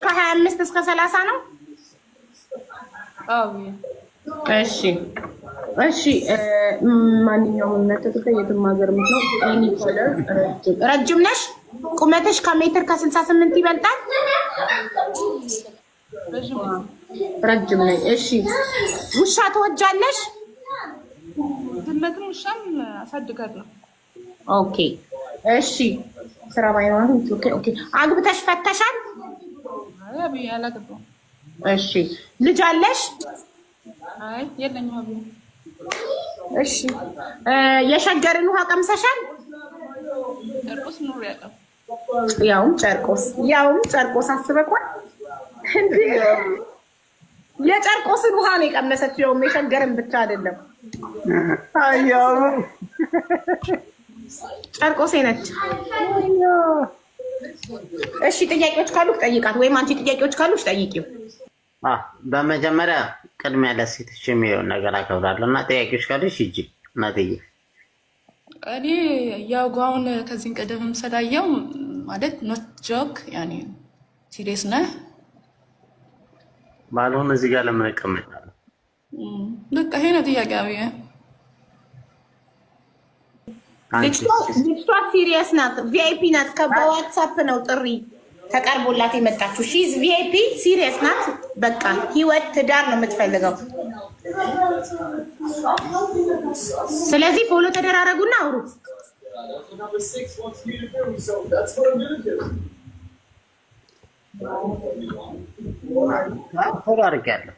ከ25 እስከ 30 ነው? አዎ እሺ እሺ ማንኛውም ነገር የትም ሀገር ነው ኤኒ ኮለር ረጅም ነሽ ቁመትሽ ከሜትር ከ68 ይበልጣል ረጅም ነሽ እሺ ውሻ ትወጃለሽ ድመትም ውሻም አሳድጋለሁ ኦኬ እሺ ስራ ባይኖር ኦኬ ኦኬ አግብተሽ ፈተሻል አይ አላገባም እሺ ልጅ አለሽ አይ የለኝም አብይ እሺ የሸገርን ውሃ ቀምሰሻል ጨርቆስ ኑር ያለው ያውም ጨርቆስ አስበቋል እንዴ የጨርቆስን ውሃ ነው የቀመሰችው የሸገርን ብቻ አይደለም አያው ጨርቆስ ነች እሺ ጥያቄዎች ካሉ ጠይቃት ወይም አንቺ ጥያቄዎች ካሉሽ ጠይቂው በመጀመሪያ ቅድሚያ ለሴቶች የሚሆን ነገር አከብራለሁና ጥያቄዎች ካሉሽ ሂጂ እናትዬ እኔ ያው ጋውን ከዚህ ቀደምም ሰላየው ማለት ኖት ጆክ ያኔ ሲሪየስ ነህ ባልሆነ እዚህ ጋር ለምን እቀመጣለሁ በቃ ይሄ ነው ጥያቄው ልጅቷ ሲሪየስ ናት ቪአይፒ ናት ከበዋትስአፕ ነው ጥሪ ተቀርቦላት የመጣችው ሺዝ ቪአይፒ ሲሪየስ ናት በቃ ህይወት ትዳር ነው የምትፈልገው ስለዚህ ፎሎ ተደራረጉና አውሩ ፎሎ አድርጌያለሁ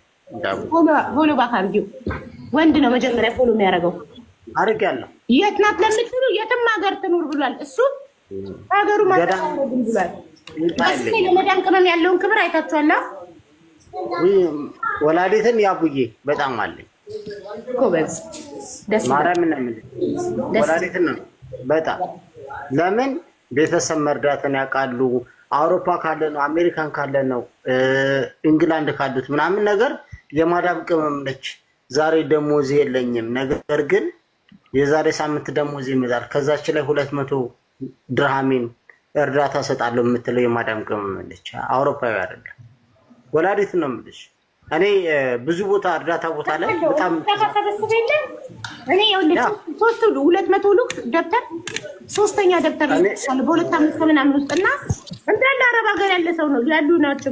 ፎሎ ባክ አድርጊው ወንድ ነው መጀመሪያ ፎሎ የሚያደርገው አድርጌያለሁ የት ናት ለምትሉ የትም ሀገር ትኑር ብሏል እሱ ሀገሩ ማለት ነው ብሏል ለመዳን ቅመም ያለውን ክብር አይታችኋል ወላዲትን ያቡዬ በጣም አለኝ ኮበዝ ደስ ማርያም ነው ወላዲትን ነው በጣም ለምን ቤተሰብ መርዳትን ያውቃሉ አውሮፓ ካለ ነው አሜሪካን ካለ ነው እንግላንድ ካሉት ምናምን ነገር የማዳም ቅመም ነች ዛሬ ደሞዝ የለኝም ነገር ግን የዛሬ ሳምንት ደሞዝ ይመጣል ከዛች ላይ 200 ድርሃሚን እርዳታ ሰጣለሁ የምትለው የማዳም ቅመም ነች አውሮፓዊ አይደለም ወላዲት ነው የምልሽ እኔ ብዙ ቦታ እርዳታ ቦታ ላይ በጣም ተከሰበሰበ እኔ ይኸውልህ 200 ሉክ ደብተር ሶስተኛ ደብተር ይሻል በሁለት አመት ምናምን ውስጥና እንዳለ አረብ ሀገር ያለ ሰው ነው ያሉ ናቸው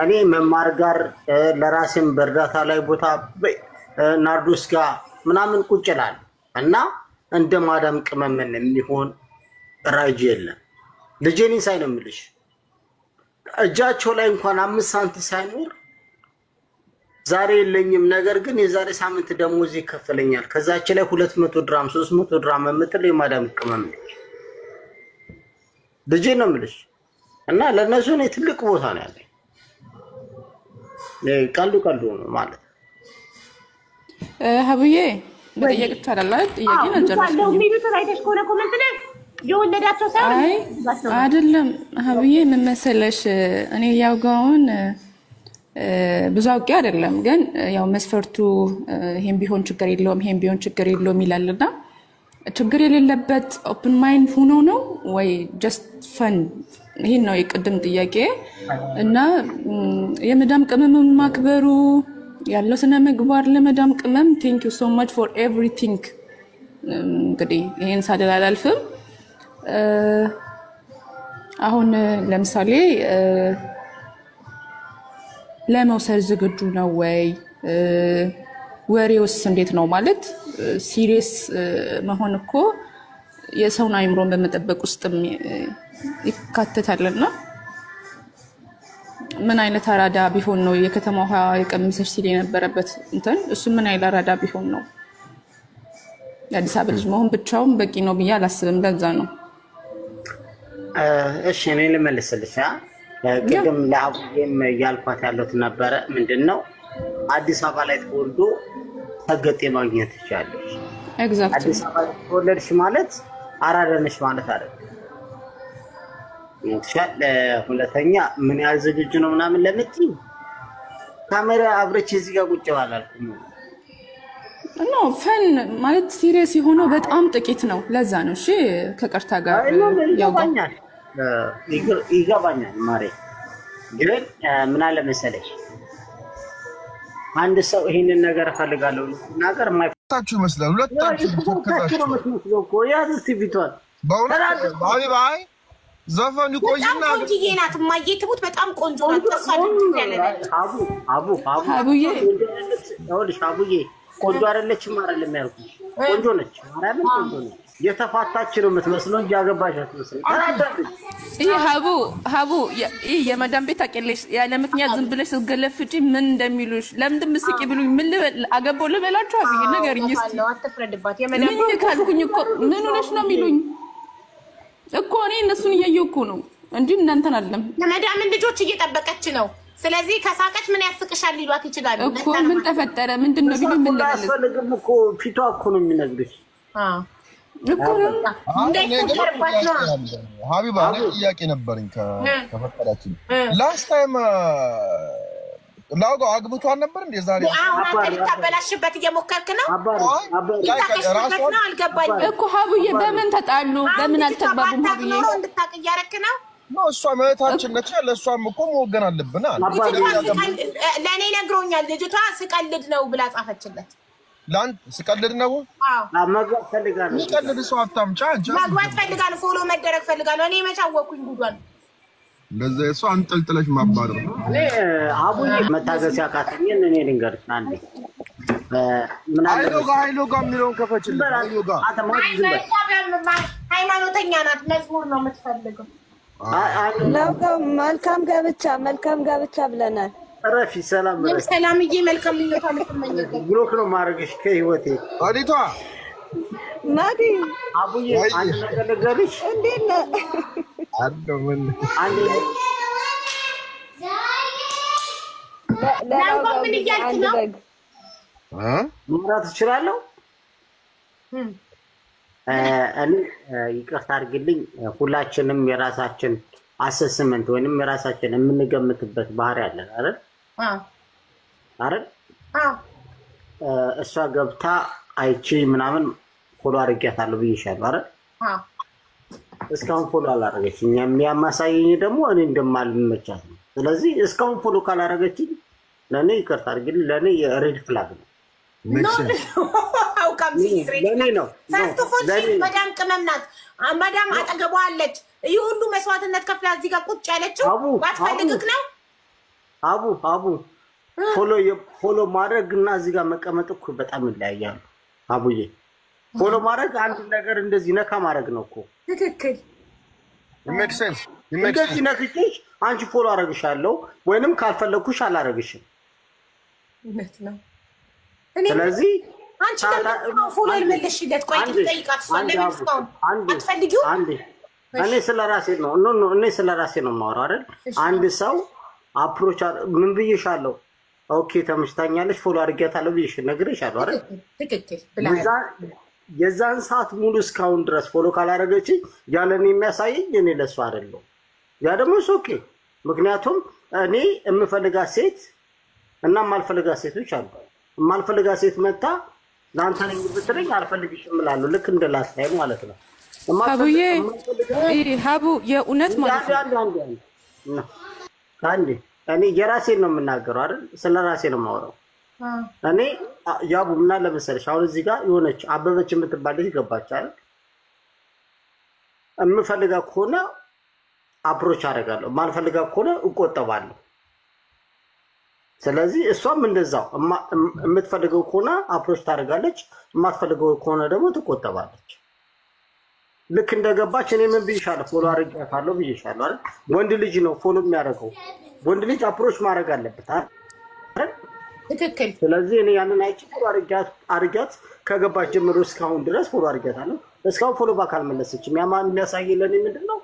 እኔ መማር ጋር ለራሴም በእርዳታ ላይ ቦታ ናርዶስ ጋር ምናምን ቁጭ ይላል እና እንደ ማዳም ቅመምን የሚሆን ራጅ የለም ልጄን ሳይ ነው የምልሽ እጃቸው ላይ እንኳን 5 ሳንቲም ሳይኖር ዛሬ የለኝም ነገር ግን የዛሬ ሳምንት ደሞዝ ይከፈለኛል ከዛች ላይ 200 ድራም 300 ድራም የምትል የማዳም ቅመም ነች ልጄ ነው የምልሽ እና ለነሱ ነው ትልቅ ቦታ ነው ያለኝ ቀልዱ ነው ማለት ሀብዬ በጥያቄ ይቻላል ጥያቄ ነው ጀርባ ቪዲዮ ታይተሽ ኮነ ኮሜንት ላይ የወለዳቸው ሳይሆን አይደለም ሀብዬ ምን መሰለሽ እኔ ያው ጋውን ብዙ አውቄ አይደለም ግን ያው መስፈርቱ ይሄን ቢሆን ችግር የለውም ይሄን ቢሆን ችግር የለውም ይላልና ችግር የሌለበት ኦፕን ማይንድ ሆኖ ነው ወይ ጀስት ፈን ይሄን ነው የቅድም ጥያቄ እና የመዳም ቅመምን ማክበሩ ያለው ስነ ምግባር ለመዳም ቅመም ቴንክ ዩ ሶ ማች ፎር ኤቭሪቲንግ እንግዲህ ይሄን ሳደላላልፍም አሁን ለምሳሌ ለመውሰድ ዝግጁ ነው ወይ ወሬውስ እንዴት ነው ማለት ሲሪየስ መሆን እኮ የሰውን አይምሮን በመጠበቅ ውስጥም ይካተታልና ምን አይነት አራዳ ቢሆን ነው የከተማው የቀምሰሽ ሲል የነበረበት እንትን እሱ ምን አይነት አራዳ ቢሆን ነው የአዲስ አበባ ልጅ መሆን ብቻውን በቂ ነው ብዬ አላስብም ለዛ ነው እሺ እኔ ልመልስልሽ ቅድም ለአቡዬም ያልኳት ያለው ነበረ ምንድነው አዲስ አበባ ላይ ተወልዶ ተገጤ ማግኘት ይችላል ኤግዛክትሊ አዲስ አበባ ተወለድሽ ማለት አራዳነሽ ማለት አይደለም ይቻል ሁለተኛ ምን ያህል ዝግጁ ነው ምናምን ለምትይ ካሜራ አብረች እዚህ ጋር ቁጭ ባላልኩም ኖ ፈን ማለት ሲሪየስ የሆነው በጣም ጥቂት ነው ለዛ ነው እሺ ከቀርታ ጋር ይገባኛል ማሬ ግን ምን አለ መሰለሽ አንድ ሰው ይሄንን ነገር እፈልጋለሁ ነገር የማይፈታችሁ ይመስላል። ሁለታችሁ ተከታችሁ መስሎ እኮ ያዝ እስቲ ቢቷል ባይ ዘፈን ይቆይና ቆንጆዬ ናት ማዬ ትሙት በጣም ቆንጆ ናት። ተሳድኩ ያለናል አቡዬ ይኸውልሽ አቡዬ ቆንጆ አይደለችም አይደለም ያልኩሽ ቆንጆ ነች። ማርያምን ቆንጆ ነች። የተፋታች ነው የምትመስለው እንጂ ያገባሽ አትመስልም። ይሄ ሀቡ ይሄ የመዳም ቤት አቀለሽ ያለ ምክንያት ዝም ብለሽ ስትገለፍጪ ምን እንደሚሉሽ ለምን ምስቂ ብሉኝ ምን አገባው ልበላችሁ አብይ ነገርኝ እስቲ አትፍረድባት። የመዳም ምን ካልኩኝ እኮ ምን ሆነሽ ነው የሚሉኝ እኮ እኔ እነሱን እያየሁ እኮ ነው እንጂ እናንተን አይደለም። የመዳምን ልጆች እየጠበቀች ነው። ስለዚህ ከሳቀች ምን ያስቅሻል ሊሏት ይችላል እኮ ምን ተፈጠረ ምንድነው ቢሉኝ ምን ልበል አስፈልግም እኮ ፊቷ እኮ ነው የሚነግርሽ እኮ ነው ሀቢባ ጥያቄ ነበረኝ ከፈቀዳችን ላስት ታይም ላውጋ አግብቷል ነበር እንዴ ዛሬ አሁን አንተ ልታበላሽበት እየሞከርክ ነው አልገባኝም እኮ ሀቡዬ በምን ተጣሉ በምን አልተግባቡም ሀቡዬ እንድታቅ እያደረክ ነው ነው እሷ መታችን ነች ለእሷም እኮ መወገን አለብን ለእኔ ነግሮኛል ልጅቷ ስቀልድ ነው ብላ ጻፈችለት ላንት ስቀልድ ነው መግባት ፈልጋለሁ ስቀልድ ሰው አታምጫ አንቺ መግባት ፈልጋለሁ ፎሎ መደረግ ፈልጋለሁ እኔ መቻወኩኝ ጉዷን ለዛ እሷ አንጠልጥለሽ ማባረር አቡዬ መታገስ ያቃተኝ እኔ ልንገርሽ አንዴ ምን አለ ሃይሎ ጋር የሚለውን ከፈችልኝ ሃይሎ ጋር ሃይማኖተኛ ናት መዝሙር ነው የምትፈልገው መልካም ጋብቻ ብለናል ረፊ ሰላም ሰላምዬ መልካም ልኝታ ልትመኘው ብሎክ ነው ማድረግሽ ከህይወቴ አዲቷ ማዲ አቡዬ አንድ ነገር ልንገርሽ እንዴት ነህ አደምን አንዴ ለምን ምን እያልክ ነው ማውራት እችላለሁ እኔ ይቅርታ አድርግልኝ ሁላችንም የራሳችን አሰስመንት ወይንም የራሳችን የምንገምትበት ባህሪ አለን አይደል አይደል እሷ ገብታ አይቺ ምናምን ፎሎ አድርጊያታለሁ ብዬሻለሁ አይደል እስካሁን ፎሎ አላደረገችኝ የሚያማሳየኝ ደግሞ እኔ እንደማልመቻት ነው ስለዚህ እስካሁን ፎሎ ካላደረገችኝ ለኔ ይቅርታ አድርግልኝ ለኔ የሬድ ፍላግ ነው ለኔ ነው መዳም ቅመም ናት መዳም አጠገቧ አለች ይህ ሁሉ መስዋዕትነት ከፍላ እዚህ ጋር ቁጭ ያለችው ባትፈልግክ ነው አቡ ፎሎ ማድረግና እዚህ ጋር መቀመጥ እኮ በጣም ይለያያሉ አቡዬ ፎሎ ማድረግ አንድ ነገር እንደዚህ ነካ ማድረግ ነው እኮ ትክክል ሜክ ሴንስ እንደዚህ ነክቼሽ አንቺ ፎሎ አደርግሻለሁ ወይንም ካልፈለኩሽ አላደርግሽም እውነት ነው ስለዚህ አንቺ ደግሞ ፎሎ ልመለሽለት ቆይ ትጠይቃት ስለሚስታው አትፈልጊው እኔ ስለራሴ ነው እኔ ስለራሴ ነው የማወራው አይደል አንድ ሰው አፕሮች ምን ብዬሻለሁ ኦኬ ተመችታኛለሽ ፎሎ አድርጊያታለሁ ብዬሽ ነግሬሻለሁ አይደል ትክክል ብለህ የዛን ሰዓት ሙሉ እስካሁን ድረስ ፎሎ ካላደረገችኝ ያለኔ የሚያሳየኝ እኔ ለሷ አይደለም ያ ደግሞ ኦኬ ምክንያቱም እኔ የምፈልጋት ሴት እና ማልፈልጋት ሴቶች አሉ ማልፈልጋት ሴት መጣ ላንተ ነኝ ብትለኝ አልፈልግሽም እላለሁ ልክ እንደ ላስት ታይም ማለት ነው አቡዬ ሀቡ የእውነት ማለት ነው አንዴ እኔ የራሴን ነው የምናገረው አይደል ስለራሴ ነው የማወራው እኔ ያቡ ምን አለ መሰለሽ አሁን እዚህ ጋር የሆነች አበበች የምትባል ልጅ ገባች አይደል የምፈልጋ ከሆነ አፕሮች አደርጋለሁ ማልፈልጋ ከሆነ እቆጠባለሁ ስለዚህ እሷም እንደዛው የምትፈልገው ከሆነ አፕሮች ታደርጋለች የማትፈልገው ከሆነ ደግሞ ትቆጠባለች ልክ እንደገባች እኔ ምን ብዬሻለሁ ፎሎ አድርጊያታለሁ ብዬሻለሁ አይደል ወንድ ልጅ ነው ፎሎ የሚያደርገው ወንድ ልጅ አፕሮች ማድረግ አለበት አይደል ትክክል ስለዚህ እኔ ያንን አይቼ ፎሎ አድርጊያት ከገባች ጀምሮ እስካሁን ድረስ ፎሎ አድርጊያታለሁ እስካሁን ፎሎ ባክ አልመለሰችም ያ ማን የሚያሳየኝ ለኔ ምንድነው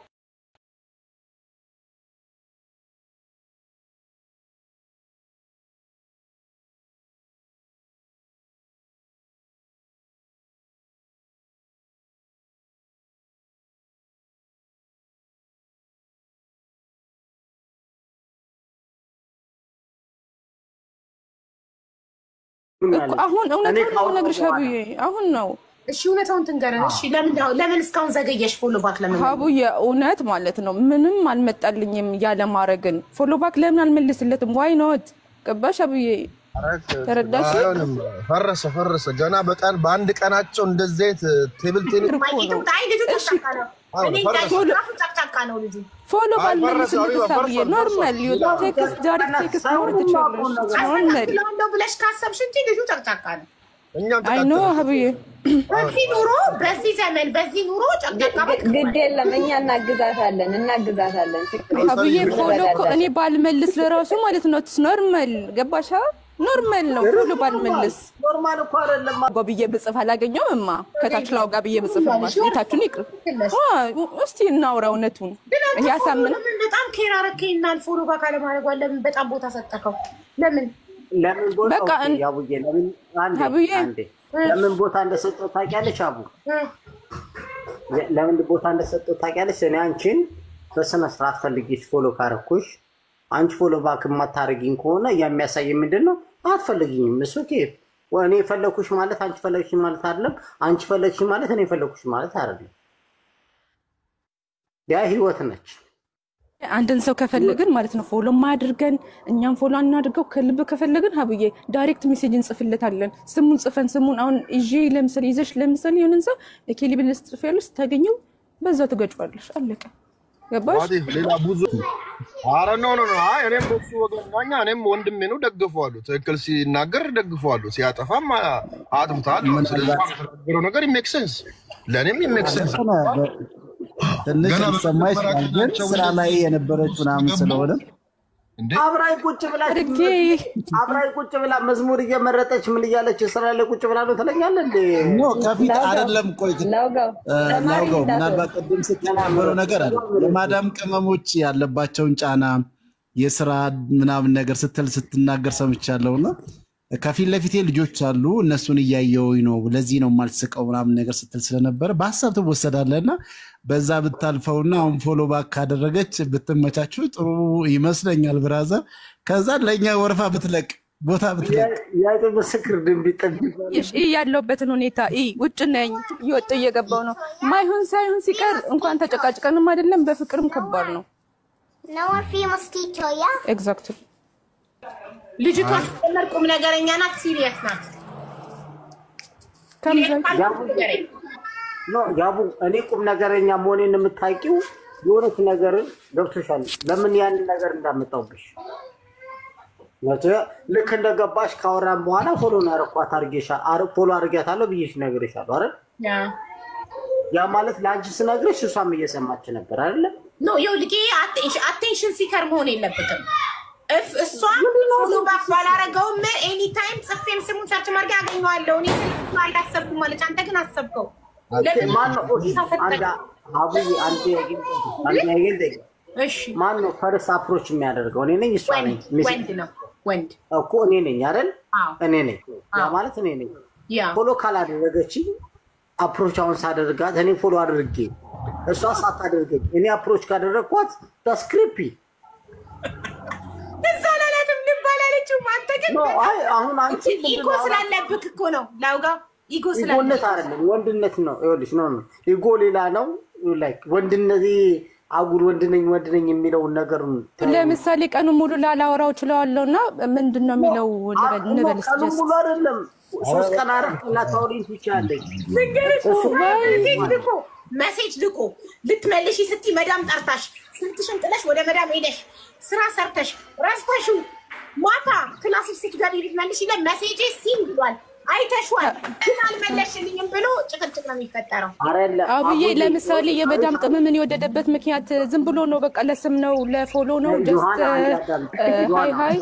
አሁን እውነት ነው ነግርሽ አቡዬ አሁን ነው እሺ እውነታውን ትንገረን። እሺ ለምን እስካሁን ዘገየሽ? ፎሎ ባክ ለምን ሀቡዬ እውነት ማለት ነው ምንም አልመጣልኝም ያለ ማረግን ፎሎ ባክ ለምን አልመልስለትም? ዋይ ኖት ገባሽ ሀቡዬ? ተረዳሽ? ፈረሰ ገና በቀን በአንድ ቀናቸው እንደዚህ ቴብል ቴኒስ ፎሎ ባልመልስለት ሀቡዬ ኖርማል ቴክስት ዳይሬክት ቴክስት ማውራት ትችላለሽ። ኖርማል ብለሽ ካሰብሽ እንጂ ልጁ ጨቅጫቃ ነው። አይ ኖ ሀቡዬ በዚህ ኑሮ በዚህ ዘመን በዚህ ኑሮ ጨቅጫቃ ግድ የለም እኛ እናግዛታለን ሀቡዬ ፎሎ እኮ እኔ ባልመልስ ለራሱ ማለት ነው ኖርማል ገባሻ? ኖርማል ነው ፎሎ ባልመልስ ኖርማል እኮ አይደለም። ጎብዬ ብጽፍ አላገኘውም ከታች ላውጋ ብዬ ብጽፍ ማስታችሁን ይቅር እስቲ እናውራ እውነቱን ያሳምና በጣም ኬር አረከኝና ፎሎ ባክ አለማድረግ ለምን በጣም ቦታ ሰጠከው? ለምን በቃ ያቡዬ ለምን ቦታ እንደሰጠው ታውቂያለሽ? አቡ ለምን ቦታ እንደሰጠው ታውቂያለሽ? እኔ አንቺን በስነ ስርዓት ፈልጌሽ ፎሎ ካረኩሽ አንቺ ፎሎ ባክ ማታረጊኝ ከሆነ የሚያሳይ ምንድነው? አትፈልጊኝም። እሱ ኬፍ ወኔ ፈለኩሽ ማለት አንቺ ፈለግሽ ማለት አይደለም። አንቺ ፈለግሽ ማለት እኔ ፈለኩሽ ማለት አይደለም። ያ ህይወት ነች። አንድን ሰው ከፈለግን ማለት ነው ፎሎ ማድርገን እኛም ፎሎ እናድርገው ከልብ ከፈለግን ሀቡዬ ዳይሬክት ሜሴጅ እንጽፍለታለን። ስሙን ጽፈን ስሙን አሁን እጂ ለምሳሌ ይዘሽ ለምሳሌ የሆነን ሰው ለኬሊብልስ ጽፈልሽ ታገኘው በዛው ትገጫዋለሽ። አለቀ። ገባሽ? ሌላ ብዙ አረ ኖ አይ እኔም በሱ ወገናኛ እኔም ወንድሜ ነው ደግፈዋለሁ። ትክክል ሲናገር ደግፈዋለሁ፣ ሲያጠፋም አጥፍታል። ስለዚህ ነገር ሜክ ሴንስ ለኔም ሜክ ሴንስ ትንሽ ሰማይሽ ግን ስራ ላይ የነበረች ምናምን ስለሆነ አብራይ ቁጭ ብላ መዝሙር እየመረጠች ምን እያለች ስራ ላይ ቁጭ ብላ ነው ትለኛለህ እንዴ? ኖ ከፊት አይደለም። ቆይ ናውጋው ምናልባት ቅድም ስትናገረው ነገር አለ የማዳም ቅመሞች ያለባቸውን ጫና የስራ ምናምን ነገር ስትናገር ሰምቻለሁና ከፊት ለፊቴ ልጆች አሉ እነሱን እያየሁኝ ነው ለዚህ ነው ማልስቀው ምናምን ነገር ስትል ስለነበረ በሐሳብ ትወሰዳለና በዛ ብታልፈውና አሁን ፎሎ ባክ ካደረገች ብትመቻችሁ ጥሩ ይመስለኛል ብራዘር። ከዛ ለኛ ወርፋ ብትለቅ ቦታ ብትለቅ ያይቶ መስክር ድንቢጠብ ያለውበትን ሁኔታ ውጭ ነኝ ይወጥ እየገባው ነው ማይሆን ሳይሆን ሲቀር እንኳን ተጨቃጭቀንም አይደለም በፍቅርም ከባድ ነው። ፊ መስኪቶያ ኤግዛክትሊ ልጅቷ ቁም ነገረኛ ናት፣ ሲሪየስ ናት። ያቡ እኔ ቁም ነገረኛ መሆኔን የምታውቂው የሆነች ነገርን ገብቶሻል። ለምን ያንን ነገር እንዳመጣውብሽ ልክ እንደገባሽ ካወራን በኋላ ፎሎ አረኳት አርጌሻል ፎሎ አርጌያታለሁ ብዬሽ ነግሬሻለሁ አይደል? ያ ማለት ለአንቺ ስነግርሽ እሷም እየሰማች ነበር አይደል? ይኸውልህ አቴንሽን ሲከር መሆን የለበትም። እሷ ፎሎ ባክ ባላረገውም ኤኒ ታይም ጽፌም ስሙን ሰርች ማድረግ አገኘዋለሁ። እኔ አላሰብኩም ማለት አንተ ግን አሰብከው። ማነው ፈርስት አፕሮች የሚያደርገው? እኔ ነኝ እሷ ነኝ? ወንድ እኮ እኔ ነኝ አይደል? እኔ ነኝ ያ ማለት እኔ ነኝ። ፎሎ ካላደረገችኝ አፕሮች አሁን ሳደርጋት እኔ ፎሎ አድርጌ እሷ ሳታደርገኝ እኔ አፕሮች ካደረግኳት ታስክሪፒ አሁን አንቺ ኢጎ ስላለብክ እኮ ነው ላውጋ ኢጎ ስላለብክ አይደለም ወንድነት ነው። ይኸውልሽ ነው ኢጎ ሌላ ነው። ላይክ ወንድነቴ አጉል ወንድነኝ የሚለው ነገር ለምሳሌ ቀኑ ሙሉ ላላወራው እችላለሁና ምንድነው የሚለው ንበልስ ቀኑ ሙሉ አይደለም 3 ቀን ላታወሪኝ ትችያለሽ። መሴጅ ልቆ ልትመልሺ ስትይ መዳም ጠርታሽ ስልክሽን ጥለሽ ወደ መዳም ሄደሽ ስራ ሰርተሽ ረስተሽው ማታ ክላስ ስትገቢ ልትመልሺ ለመሴጅ ሲም ብሏል አይተሽዋል ግን አልመለሽልኝም ብሎ ጭቅጭቅ ነው የሚፈጠረው። አብዬ ለምሳሌ የመዳም ቅመምን የወደደበት ምክንያት ዝም ብሎ ነው በቃ ለስም ነው ለፎሎ ነው ጀስት ሃይ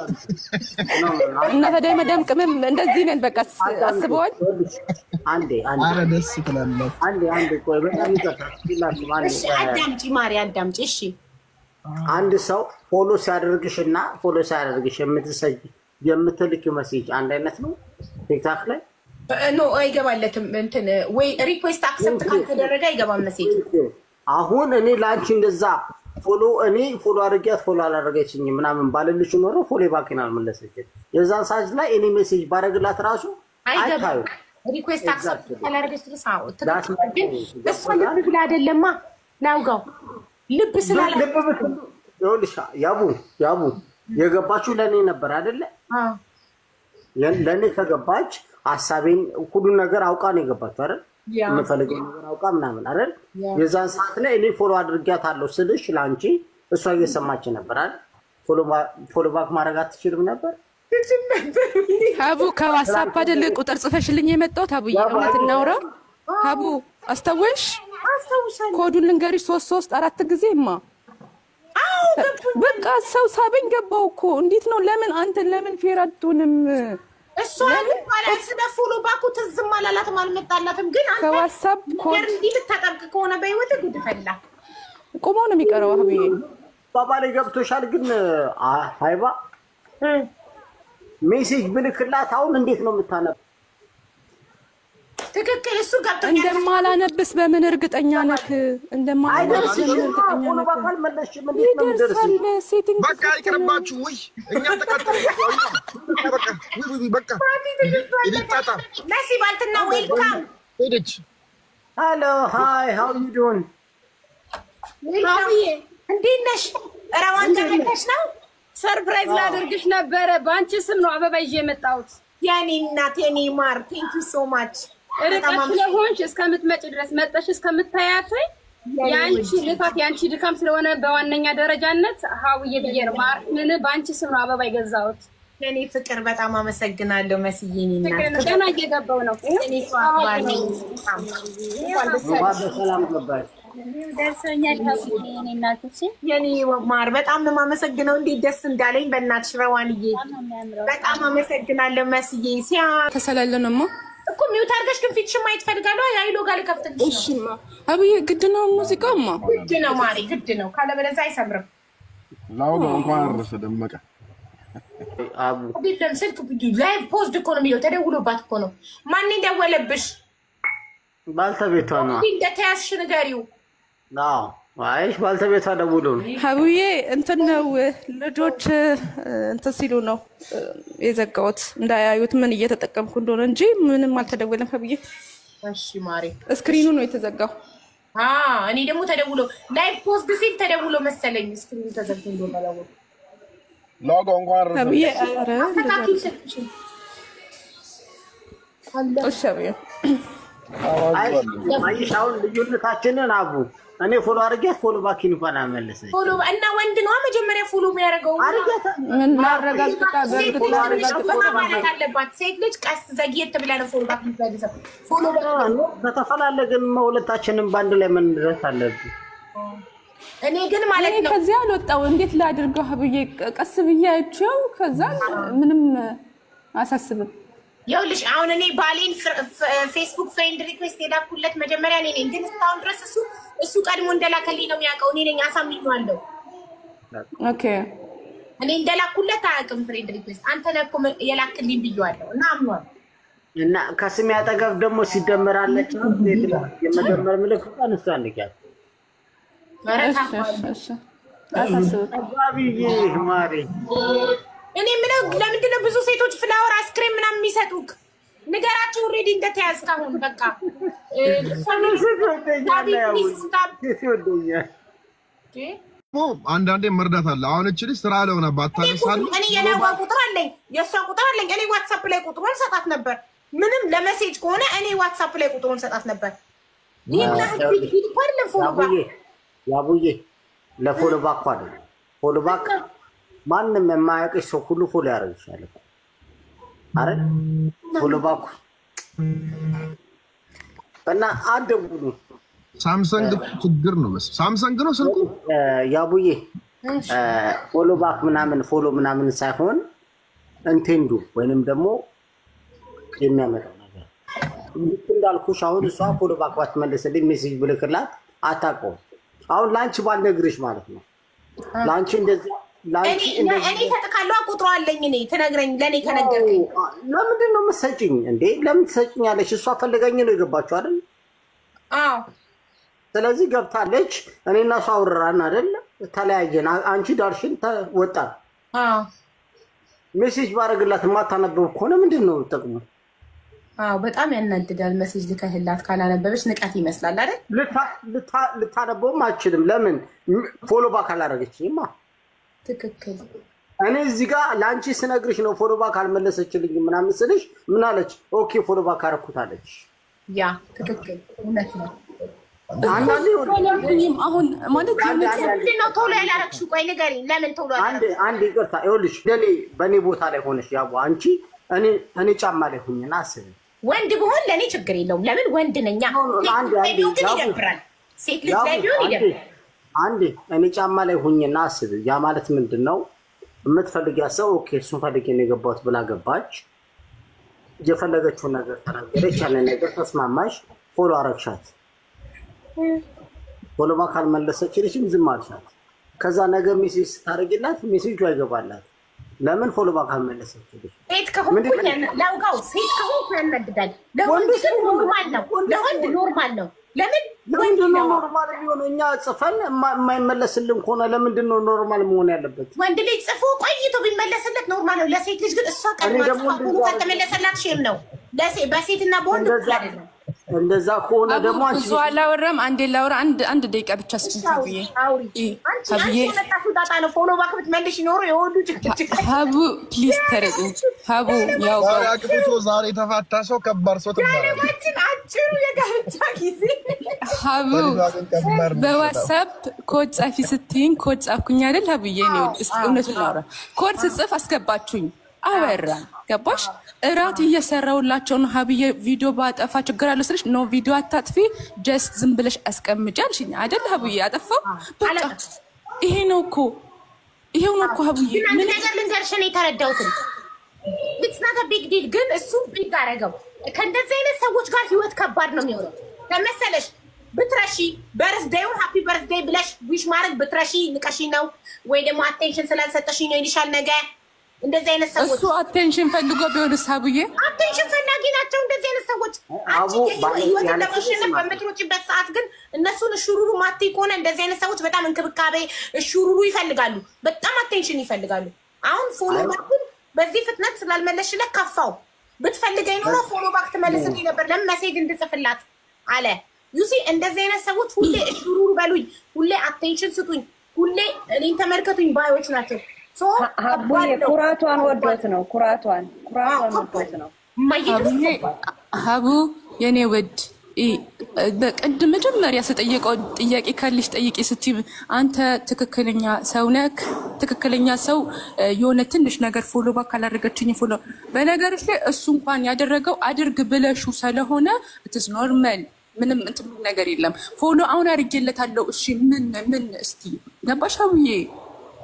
እና ታዲያ መዳም ቅመም እንደዚህ ነን በቃ አስበዋል። አንዴ አረ ደስ ትላለህ። አንዴ ቆይ በጣም ይቀርታል። እሺ አዳምጪ ማሪ አዳምጪ። እሺ አንድ ሰው ፎሎ ሲያደርግሽና ፎሎ ሲያደርግሽ የምትልኪው ሜሴጅ አንድ አይነት ነው? ቲክታክ ላይ ኖ አይገባለትም። እንትን ወይ ሪኩዌስት አክሰፕት ካልተደረገ አይገባም ሜሴጅ። አሁን እኔ ላንቺ እንደዛ እኔ ፎሎ አድርጊያት ፎሎ አላደረገችኝ ምናምን ባልልሽ ኖሮ ፎሎ ባክናል መለሰች። የዛን ሰዓት ላይ እኔ ሜሴጅ ባረግላት ራሱ አይታዩ ሪኩዌስት አክሰፕት ካላደረገች ትሳው ግን እሷ ልብ ብላ አይደለማ ናውጋው ልብ ስላለ ይኸውልሽ ያቡ የገባችሁ ለኔ ነበር አይደለ? ለኔ ከገባች ሐሳቤን ሁሉ ነገር አውቃ ነው የገባችሁ አይደል? የምፈልገው ነገር አውቃ ምናምን አይደል? የዛን ሰዓት ላይ እኔ ፎሎ አድርጊያታለሁ ስልሽ ላንቺ እሷ እየሰማች ነበር አይደል? ፎሎ ባክ ማድረግ አትችልም ነበር? ሀቡ ከዋትስአፕ አይደል ቁጥር ጽፈሽልኝ የመጣሁት ሀቡዬ፣ እውነት እናውራ ሀቡ አስተውሽ ኮዱን ልንገርሽ 334 ጊዜማ በቃ ሰው ሳበኝ ገባው እኮ እንዴት ነው ለምን አንተ ለምን ፌር አትሆንም እሷ ማለት ስለፎሎ ባኩ ትዝም አላላትም አልመጣላትም ግን አንተ ከዋትስአፕ ኮድ እንዲህ ልታጠብቅ ከሆነ በህይወት ጉድ ፈላ ቆሞ ነው የሚቀረው ሀቡዬ ባባሌ ገብቶሻል ግን ሃይባ ሜሴጅ ብልክላት አሁን እንዴት ነው የምታነብ ትክክል እሱ ገብቶኛል እንደማላነብስ በምን እርግጠኛ ነህ እንደማላነብስ በምን እርግጠኛ ነህ ባባል መለሽም እንዴት ነው የምደርሰው በቃ ይቅርባችሁ ወይ እኛ ተቀጥተን በቃ ይጣጣ መሲ ባልትና ዌልካም ሄደች ሄሎ ሃይ ሃው ዩ ዱን ዌልካም እንዴት ነሽ ራዋን ተመለሽ ነው ሰርፕራይዝ ላደርግሽ ነበረ ባንቺ ስም ነው አበባ ይዤ የመጣሁት ያኔ እናት የኔ ማር ቴንክ ዩ ሶ ማች ርቀሽ ስለሆንሽ እስከምትመጪ ድረስ መጣሽ እስከምታያት ያንቺ ልፋት ያንቺ ድካም ስለሆነ በዋነኛ ደረጃነት ሀውዬ ብዬ ነው ማር ምን ባንቺ ስም ነው አበባ ይገዛሁት የኔ ፍቅር በጣም አመሰግናለሁ መስዬ እናት ገና እየገባው ነው እኔ ሷባኒ ሰላም ገባሽ ደርሶኛል ሀውዬ የኔ እናትሽ የኔ ማር በጣም ነው የማመሰግነው እንዴት ደስ እንዳለኝ በእናትሽ ረዋንዬ በጣም አመሰግናለሁ መስዬ ሲያ ተሰላለንማ እኮ ሚውት አድርገሽ ግን ፊትሽን ማየት ፈልጋለሁ አይሎ ጋር ልከፍትልሽ ነው እሺማ አብዬ ግድ ነው ሙዚቃማ ግድ ነው ማሪ ግድ ነው ካለበለዚያ አይሰምርም ላው እንኳን አረሰ ደመቀ አቡ ግድም ስልክ ላይቭ ፖስት እኮ ነው የሚለው ተደውሎባት እኮ ነው ማን እንደወለብሽ ባልተቤቷ ነው እንደተያዝሽ ንገሪው አዎ አይሽ ባልተቤቷ ደውሎ ነው ሀቡዬ እንትን ነው ልጆች እንትን ሲሉ ነው የዘጋሁት እንዳያዩት ምን እየተጠቀምኩ እንደሆነ እንጂ ምንም አልተደወለም ሀቡዬ እሺ ማሪ ስክሪኑ ነው የተዘጋው እኔ ደግሞ ተደውሎ ላይቭ ፖስት ሲል ተደውሎ መሰለኝ ስክሪኑ ተዘግቶ እንደሆነ አላወኩም ሎጎ እንኳን አረሰ ሀቡዬ ኧረ አስተካክል ስልክሽን እሺ ሀቡዬ አይሽ አሁን ልዩነታችንን አቡ እኔ ፎሎ አድርጌት ፎሎ ባኪን እንኳን አመለሰኝ ፎሎ እና ወንድ ነው መጀመሪያ ፎሎ የሚያደርገው ምን ላረጋግጣ በእርግጥ ላረጋግጣ ማለት አለባት ሴት ልጅ ቀስ ዘግየት ብላ ነው ፎሎ ባክ የምትፈልገው ፎሎ ከተፈላለግን ሁለታችንም ባንድ ላይ መድረስ አለብን እኔ ግን ማለት ነው ከዚያ አልወጣው እንዴት ላድርገው ሀቡዬ ቀስ ብዬ አይቼው ከዛ ምንም አሳስብም ይኸውልሽ አሁን እኔ ባሌን ፌስቡክ ፍሬንድ ሪኩዌስት የላኩለት መጀመሪያ እኔ ነኝ ግን እስካሁን ድረስ እሱ ቀድሞ እንደላከልኝ ነው የሚያውቀው እኔ ነኝ አሳምኜዋለሁ ኦኬ እኔ እንደላኩለት አያውቅም ፍሬንድ ሪኩዌስት አንተ ነህ እኮ የላክልኝ ብዬዋለሁ እና አምኗል እና ከስሜ አጠገብ ደግሞ ሲደመራለች የመደመር ምልክት አንሷ አንዲያት እሺ አሳስብ አባብዬ ማሪ እኔ ምለው ለምንድን ነው ብዙ ሴቶች ፍላወር አይስክሬም ምናምን የሚሰጡክ ንገራቸው ኦሬዲ እንደተያዝክ አሁን በቃ አንዳንዴ መርዳት አለ አሁን እቺ ልጅ ስራ ለሆነ ባታነሳል እኔ የናዋ ቁጥር አለኝ የሷ ቁጥር አለኝ እኔ ዋትስአፕ ላይ ቁጥሩን ሰጣት ነበር ምንም ለሜሴጅ ከሆነ እኔ ዋትስአፕ ላይ ቁጥሩን ሰጣት ነበር ያቡዬ ለፎሎ ባክ አይደል ፎሎ ባክ ማንም የማያውቅሽ ሰው ሁሉ ፎሎ ያደርግሻል አረ ፎሎ ባክ እና አደውሉ ሳምሰንግ ችግር ነው ሳምሰንግ ነው ስልኩ ያቡዬ ፎሎ ባክ ምናምን ሳይሆን እንቴንዱ ወይንም ደግሞ የሚያመጣው ነገር እንዳልኩሽ አሁን እሷ ፎሎ ባክ ባትመልስልኝ ሜሴጅ ብልክላት አታውቀውም አሁን ላንቺ ባልነግርሽ ማለት ነው ላንቺ እንደዚህ እኔ ተጥካለሁ ቁጥሩ አለኝ እኔ ትነግረኝ ለኔ ከነገርከኝ ለምንድን ነው የምትሰጪኝ እንዴ ለምን ትሰጪኛለሽ እሷ ፈልገኝ ነው የገባችው አይደል አዎ ስለዚህ ገብታለች እኔና እሷ አውራራን አይደል ተለያየን አንቺ ዳርሽን ወጣን አዎ ሜሴጅ ባረግላት ማታነበው ከሆነ ምንድን ነው ጥቅሙ በጣም ያናድዳል። ሜሴጅ ልከህላት ካላነበበች ንቀት ይመስላል አይደል? ልታነበውም አትችልም። ለምን ፎሎ ባክ አላደረገችኝማ? ትክክል። እኔ እዚህ ጋር ለአንቺ ስነግርሽ ነው ፎሎ ባክ አልመለሰችልኝ ምናምን ስልሽ ምን አለች? ኦኬ ፎሎ ባክ አደረኩት አለች። ያ ትክክል፣ እውነት ነው። አሁን ማለት ነው ቶሎ ያላረግሽው? ቆይ ንገሪኝ፣ ለምን ቶሎ ያላረግሽው? አንዴ ይቅርታ፣ ይኸውልሽ በኔ ቦታ ላይ ሆነሽ ያው አንቺ እኔ ጫማ ላይ ሆኝና አስቢ። ወንድ ብሆን ለኔ ችግር የለውም። ለምን ወንድ ነኛ። ይደብራል። ሴት ልጅ ላይ ቢሆን ይደብራል። አንዴ እኔ ጫማ ላይ ሆኝና አስቢ። ያ ማለት ምንድነው? የምትፈልጊያ ሰው ኦኬ እሱን ፈልጌ ነው የገባሁት ብላ ገባች። የፈለገችውን ነገር ተናገረች። ያንን ነገር ተስማማሽ፣ ፎሎ አረግሻት። ፎሎ ባክ አልመለሰችልሽም፣ ዝም አልሻት። ከዛ ነገር ሜሴጅ ስታደርጊላት ሜሴጁ አይገባላት። ለምን ፎሎ ባክ አልመለሰችልሽ? ሴት ከሆንኩኝ ላውጋው። ሴት ከሆንኩ ያናድዳል። ለወንድ ግን ኖርማል ነው። ለወንድ ኖርማል ነው። ለምን ነው ኖርማል የሚሆነው? እኛ ጽፈን የማይመለስልን ከሆነ ለምንድን ነው ኖርማል መሆን ያለበት? ወንድ ልጅ ጽፎ ቆይቶ ቢመለስለት ኖርማል ነው። ለሴት ልጅ ግን እሷ ቀድማ ጽፎ ከተመለሰላት ሼም ነው። በሴትና በወንድ አይደለም። እንደዛ ከሆነ ደግሞ አንቺ ብዙ አላወራም። አንዴ ላውራ፣ አንድ ደቂቃ ብቻ ስንብዬ አንቺ መጣችሁ ዳታ ነው። ፎሎ ባክ ብትመልሽ ኖሮ የወንዱ ጭቅጭቅ። ሀቡ ፕሊዝ ተረዱኝ። ሀቡ ያው አግብቶ ዛሬ ተፋታ ሰው ከባድ ሰው ትባላለች። አጭሩ የጋብቻ ጊዜ ሀቡ በዋትስአፕ ኮድ ጻፊ ስትይኝ ኮድ ጻፍኩኝ አይደል? ሀቡዬ ነው እውነቱን ላውራ። ኮድ ስጽፍ አስገባችሁኝ፣ አወራን። ገባሽ? እራት እየሰራውላቸው ነው። ሀብዬ ቪዲዮ ባጠፋ ችግር አለ ስልሽ ኖ ቪዲዮ አታጥፊ ጀስት ዝም ብለሽ አስቀምጪ አልሽኝ አይደል? ሀብዬ አጠፋው። በቃ ይሄ ነው እኮ ይሄው ነው እኮ ሀብዬ። ምን ነገር ልንገርሽ ነው የተረዳሁት። it's not a big deal ግን እሱ ቢግ አደረገው። ከእንደዚህ አይነት ሰዎች ጋር ህይወት ከባድ ነው የሚሆነው። ለመሰለሽ ብትረሺ በርዝዴው ሃፒ በርዝዴይ ብለሽ ዊሽ ማድረግ ብትረሺ ንቀሺ ነው ወይ ደግሞ አቴንሽን ስላልሰጠሽኝ ነው ይልሻል ነገ። እንደዚህ አይነት ሰዎች እሱ አቴንሽን ፈልጎ ቢሆንስ? ሀብዬ አቴንሽን ፈላጊ ናቸው እንደዚህ አይነት ሰዎች። አንቺ ህይወትን ለማሸነፍ በምትሮጪበት ሰዓት ግን እነሱን እሹሩሩ ማትይ ከሆነ እንደዚህ አይነት ሰዎች በጣም እንክብካቤ እሹሩሩ ይፈልጋሉ፣ በጣም አቴንሽን ይፈልጋሉ። አሁን ፎሎ ባክ በዚህ ፍጥነት ስላልመለስሽለት ከፋው። ብትፈልገኝ ኖሮ ፎሎ ባክ ትመልስልኝ ነበር፣ ለምን ሜሴጅ እንድጽፍላት አለ። ዩሲ እንደዚህ አይነት ሰዎች ሁሌ እሹሩሩ በሉኝ፣ ሁሌ አቴንሽን ስጡኝ፣ ሁሌ እኔን ተመልከቱኝ ባዮች ናቸው። ኩራቷን ወዶት ነው። ኩራቷን ወዶት ነው። ሀቡ የኔ ውድ በቅድም መጀመሪያ ስጠየቀው ጥያቄ ካለሽ ጠይቂ ስትይ አንተ ትክክለኛ ሰው ነክ ትክክለኛ ሰው የሆነ ትንሽ ነገር ፎሎ ባክ አላደረገችኝ ፎሎ በነገርሽ ላይ እሱ እንኳን ያደረገው አድርግ ብለሹ ስለሆነ it's normal ምንም እንትን ነገር የለም። ፎሎ አሁን አድርጌለታለሁ። እሺ ምን እስቲ ገባሽ ሀቡዬ?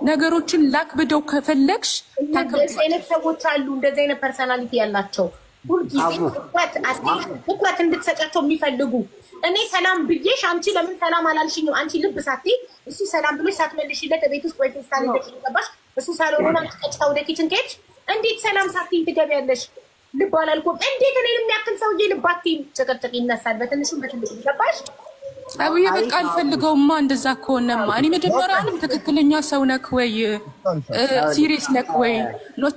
ነገሮችን ላክ ብደው ከፈለግሽ እንደዚህ አይነት ሰዎች አሉ። እንደዚህ አይነት ፐርሰናሊቲ ያላቸው ሁልጊዜ ትኩረት እንድትሰጫቸው የሚፈልጉ። እኔ ሰላም ብዬሽ አንቺ ለምን ሰላም አላልሽኝም? አንቺ ልብ ሳትይ እሱ ሰላም ብሎሽ ሳትመልሽለት ቤት ውስጥ ወይ ፌስታል እንደገባሽ እሱ ሳልሆነ ቀጥታ ወደ ኪችን ከሄድሽ እንዴት ሰላም ሳትይኝ ትገቢያለሽ? ልብ አላልኩም። እንዴት እኔን የሚያክል ሰውዬ ልብ አትይም? ጭቅጭቅ ይነሳል በትንሹም በትልቁ ገባሽ? አብዬ በቃ አልፈልገውማ። እንደዛ ከሆነማ እኔ መጀመሪያውንም ትክክለኛ ሰው ነክ ወይ ሲሪየስ ነክ ወይ ኖት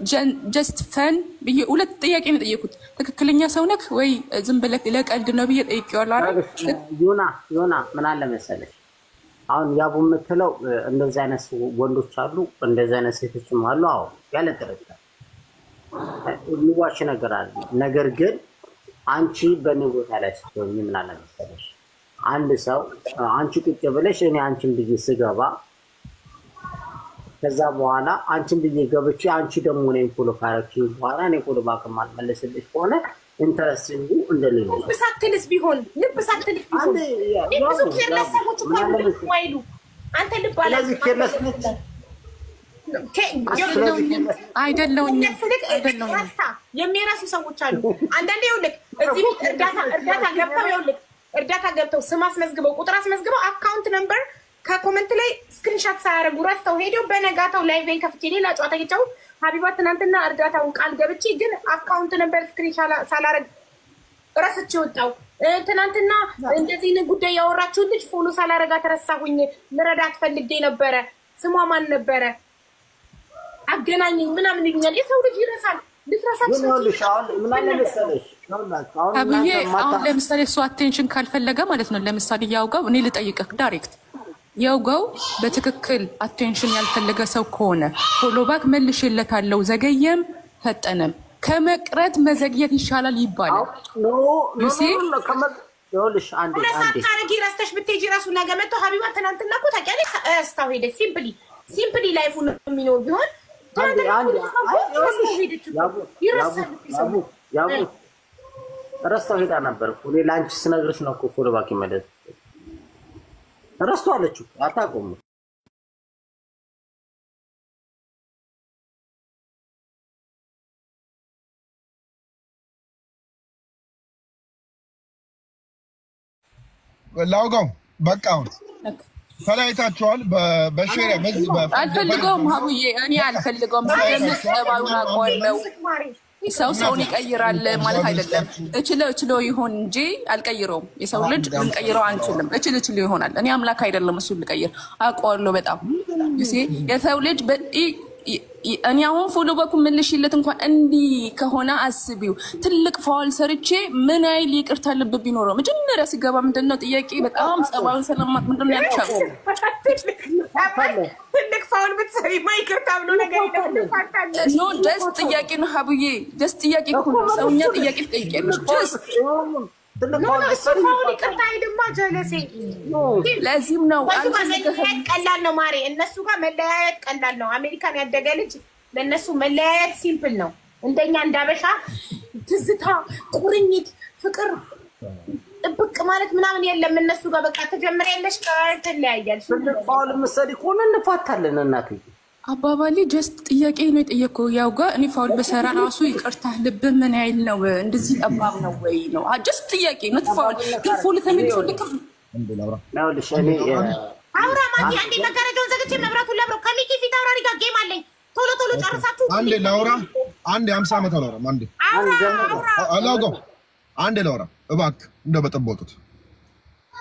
ጀስት ፈን ብዬ ሁለት ጥያቄ ነው የጠየኩት። ትክክለኛ ሰው ነክ ወይ ዝም ብለህ ለቀልድ ነው ብዬ ጠይቄዋለሁ አይደል? ዮና ምን አለ መሰለሽ አሁን ያቡ የምትለው እንደዚህ አይነት ወንዶች አሉ፣ እንደዚህ አይነት ሴቶችም አሉ። አዎ ያለ ጥርጥር የሚዋሽ ነገር አለ። ነገር ግን አንቺ በእኔ ቦታ ላይ ስትሆኚ ምን አለ መሰለሽ አንድ ሰው አንቺ ቁጭ ብለሽ እኔ አንቺን ብዬ ስገባ ከዛ በኋላ አንቺን ብዬ ገብቼ አንቺ ደግሞ እኔን ፎሎ ካረግሽኝ በኋላ እኔ ፎሎ ባክ ማልመለስልሽ ከሆነ ኢንተረስቲንግ እንደሌለ ልብ ሳትልስ ቢሆን ብዙ ኬርለስ ሰዎች እኮ አይሉ አንተ ልብ አለ አይደለሁኝ የሚራሱ ሰዎች አሉ። አንዳንዴ ይኸውልህ እዚህ እርዳታ ገብተው ስም አስመዝግበው ቁጥር አስመዝግበው አካውንት ነምበር ከኮመንት ላይ ስክሪንሻት ሳያደርጉ ረስተው ሄደው በነጋታው ላይቬን ከፍቼ ሌላ ጨዋታ ጌጫው ሀቢባ ትናንትና እርዳታውን ቃል ገብቼ ግን አካውንት ነምበር ስክሪንሻት ሳላረግ ረስቼ ወጣው። ትናንትና እንደዚህ ጉዳይ ያወራችሁ ልጅ ፎሎ ሳላረጋ ተረሳሁኝ። ልረዳት ፈልጌ ነበረ። ስሟ ማን ነበረ? አገናኘኝ ምናምን ይሉኛል። የሰው ልጅ ይረሳል። አብዬ አሁን ለምሳሌ እሱ አቴንሽን ካልፈለገ ማለት ነው ለምሳሌ ያውጋው እኔ ልጠይቅህ ዳይሬክት ያውጋው በትክክል አቴንሽን ያልፈለገ ሰው ከሆነ ፎሎ ባክ መልሽለታለሁ ዘገየም ፈጠነም ከመቅረት መዘግየት ይሻላል ይባላል ዩሲ ይኸውልሽ አንዴ ታረጊ ረስተሽ ብትሄጂ ራሱ ነገ መጥቶ ሀቢባ ትናንትና እኮ ታውቂያለሽ እስታው ሄደ ሲምፕሊ ላይፉን የሚኖር ቢሆን ረስታው ሄዳ ነበር እኮ እኔ ለአንቺ ስነግርሽ ነው እኮ ፎሎ ባክ ይመለስ ረስታው አለችው አታውቁም ላውጋው በቃ አሁን ፈላይታችኋል በሸሪያ በዚህ አልፈልገውም ሀቡዬ እኔ አልፈልገውም ስለምትባዩና ቆለው ሰውን ይቀይራል ማለት አይደለም እችለው ይሆን እንጂ አልቀይረውም የሰው ልጅ ልንቀይረው አንችልም እችል ይሆናል እኔ አምላክ አይደለም እሱ ልቀይር አቆርሎ በጣም ዩሲ የሰው ልጅ እኔ አሁን ፎሎ ባኩ መልሽለት እንኳን እንዲ ከሆነ አስቢው ትልቅ ፋውል ሰርቼ ምን አይል ይቅርታ ልብ ቢኖረው መጀመሪያ ሲገባ ምንድነው ጥያቄ በጣም ጸባዩን ሰላማት ምንድነው ያልቻው ትልቅ ፋውል ብትሰሪ ማይቅርታ ብሎ ነገር ይደፋታል ኖ ጀስት ጥያቄ ነው ሀቡዬ ጀስት ጥያቄ እኮ ነው ሰውኛ ጥያቄ ትጠይቂያለሽ ጀስት ፋውል ይቅርታ አይደማ ጀለሴ ለዚህም ነው ቀላል ነው ማሬ እነሱ ጋር መለያየት ቀላል ነው አሜሪካን ያደገ ልጅ ለነሱ መለያየት ሲምፕል ነው እንደኛ እንዳበሻ ትዝታ ቁርኝት ፍቅር ጥብቅ ማለት ምናምን የለም እነሱ ጋር በቃ ተጀምሪያለሽ ተለያያለሽ ፋውል መሰዲ ኮነ እንፋታለን እናቴ አባባሊ ጀስት ጥያቄ ነው የጠየቀው ያው ጋር እኔ ፋውል በሰራ ራሱ ይቅርታ ልብ ምን አይል ነው እንደዚህ ጠባብ ነው ወይ ነው ጀስት ጥያቄ ነው ፋውል ግን ፉል ተመልሶ ልክም ነው ለሸኔ አውራ ማጂ አንዴ መጋረጃውን ዘግቼ መብራቱን ለብረው ከሚኪ ፊት አውራሪ ጋር ጌም አለኝ ቶሎ ጨርሳችሁ አንዴ ላውራ አንዴ 50 ዓመት አላውራ አንዴ አላውቀው አንዴ ላውራ እባክህ እንደበጠበጡት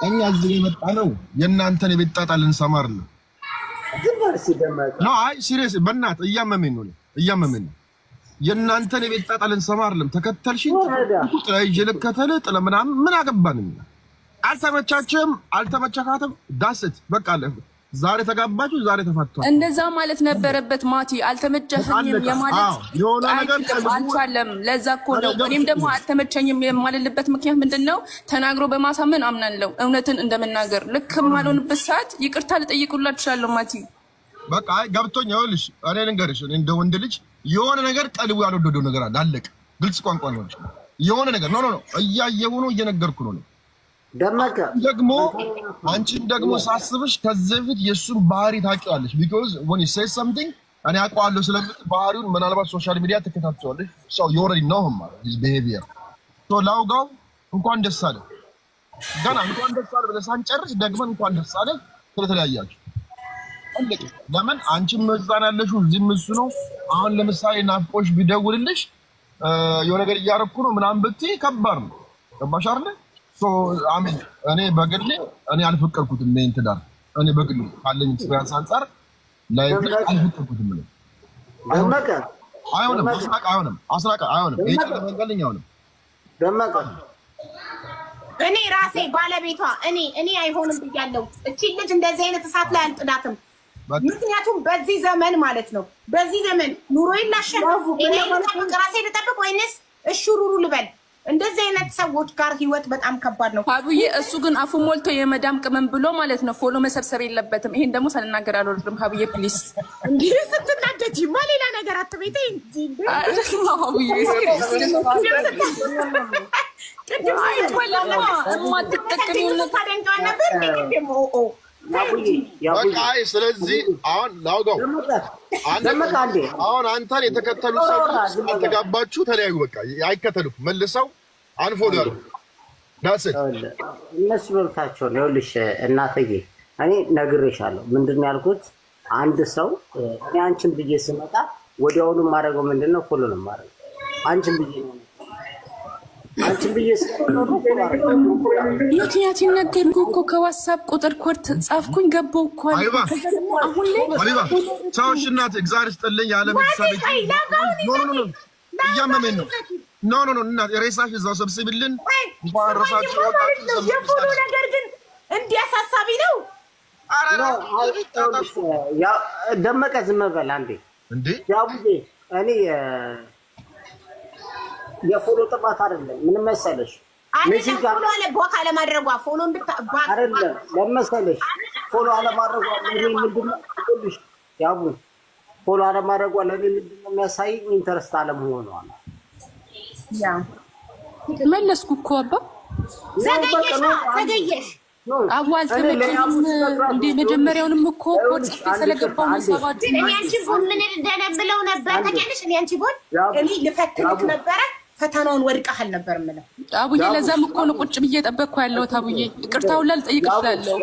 እኛ እዚህ የመጣ ነው የእናንተን የቤት ጣጣ ልንሰማ አይደለም አይ ሲሪየስ በእናት እያመመኝ ነው የእናንተን የቤት ጣጣ ልንሰማ አይደለም ተከተልሽኝ ጥላይ ጀለከተለ ጥለ ምናምን ምን አገባን አልተመቻካተም ዳስት በቃ ዛሬ ተጋባችሁ ዛሬ ተፋቷል እንደዛ ማለት ነበረበት ማቲ አልተመቸኝም የማለት የሆነ ነገር አልቻለም ለዛ እኮ ነው እኔም ደግሞ አልተመቸኝም የማልልበት ምክንያት ምንድነው ተናግሮ በማሳመን አምናለሁ እውነትን እንደምናገር ልክ ማልሆንበት ሰዓት ይቅርታ ልጠይቁላችኋለሁ ማቲ በቃ ገብቶኝ ይኸውልሽ እኔ ልንገርሽ እኔ እንደ ወንድ ልጅ የሆነ ነገር ቀልቡ ያልወደደው ነገር አለ አለቅ ግልጽ ቋንቋ ነው የሆነ ነገር ኖ እያየሁ ነው እየነገርኩ ነው ደመቀ ደግሞ አንቺን ደግሞ ሳስብሽ ከዚህ በፊት የሱን ባህሪ ታውቂዋለሽ because when you say something እኔ አውቀዋለሁ ስለምት ባህሪውን ምናልባት ሶሻል ሚዲያ ተከታተዋለሽ so you already know him his behavior so ላውጋው እንኳን ደስ አለ ገና እንኳን ደስ አለ ብለሽ አንጨርሽ ደግመን እንኳን ደስ አለ ስለተለያያችሁ እንዴ ለምን አንቺም መዛን ያለሽው እዚህም እሱ ነው አሁን ለምሳሌ ናፍቆሽ ቢደውልልሽ የሆነ ነገር እያረኩ ነው ምናምን ብትይ ከባድ ነው ገባሽ አይደል so አሜን እኔ በግሌ እኔ አልፈቀድኩትም ምን ትዳር እኔ በግሌ ካለኝ ኤክስፒሪያንስ አንፃር ላይ አልፈቀድኩትም ነው ደመቀ አይሆንም አስናቀ አይሆንም ይሄ ለመንገለኛ አይሆንም ደመቀ እኔ ራሴ ባለቤቷ እኔ አይሆንም ብያለሁ እቺ ልጅ እንደዚህ አይነት እሳት ላይ አልጥዳትም ምክንያቱም በዚህ ዘመን ማለት ነው በዚህ ዘመን ኑሮ ይላሸነፍ እኔ ራሴ ልጠብቅ ወይንስ እሹሩሩ ልበል እንደዚህ አይነት ሰዎች ጋር ህይወት በጣም ከባድ ነው አቡዬ እሱ ግን አፉ ሞልቶ የመዳም ቅመም ብሎ ማለት ነው ፎሎ መሰብሰብ የለበትም ይሄን ደግሞ ሳልናገር አልወርድም አቡዬ ፕሊዝ እንዴ ስትናደጂ ማሌላ ነገር አትቤቴ እንጂ አቡዬ ቅድም አይወለማ ማትጠቀሚው ታደንቀው ነበር እንዴ በቃ ስለዚህ አሁን ላውጋው አሁን አንተን የተከተሉ ሰዎች አልተጋባችሁ ተለያዩ በቃ አይከተሉም መልሰው አንፎሎ ያሉ ዳስ እነሱ ወልታቸው ነው ልሽ እናትዬ እኔ ነግሬሻለሁ ምንድነው ያልኩት አንድ ሰው እኔ አንቺን ብዬ ስመጣ ወዲያውኑ ማረገው ምንድነው ፎሎ ነው ማረገው አንቺን ብዬ ምክንያት ይነገርኩ እኮ ከዋትስአፕ ቁጥር ኮድ ጻፍኩኝ ገባው እኮ አሁን ላይ ቻውሽ እናት እግዚአብሔር ይስጥልኝ ያለ ቤተሰብ እያመመን ነው። ኖ እና ሬሳሽ እዛው ሰብስብልን ባረሳችሁ ወጣችሁ የፎሎ ነገር ግን እንዲያሳሳቢ ነው። ያ ደመቀ ዝም በል አንዴ እንዴ ያቡዬ እኔ የፎሎ ጥባት አይደለም ምን መሰለሽ ሜሴጅ ፎሎ አለ ቦካ ለማድረጓ ፎሎ እንድታባክ አይደለም ለመሰለሽ ፎሎ አለማድረጓ ለኔ ምንድነው ልሽ ያቡ ፎሎ አለማድረጓ ለኔ ምንድነው የሚያሳይ ኢንተረስት አለመሆኑ አለ ያ መለስኩ እኮ አባ ዘገየሽ አዋል ተመከም እንደ መጀመሪያውንም እኮ ጽፌ ስለገባው ነው ሰባቱ እኔ አንቺ ቡን ምን እንደነበለው ነበር ተቀልሽ እኔ አንቺ ቡን እኔ ልፈትንክ ነበር ፈተናውን ወድቀሃል ነበር ማለት አቡዬ ለዛም እኮ ነው ቁጭ ብዬ ጠበቅኩ ያለው አቡዬ ይቅርታው ልጠይቅ እችላለሁ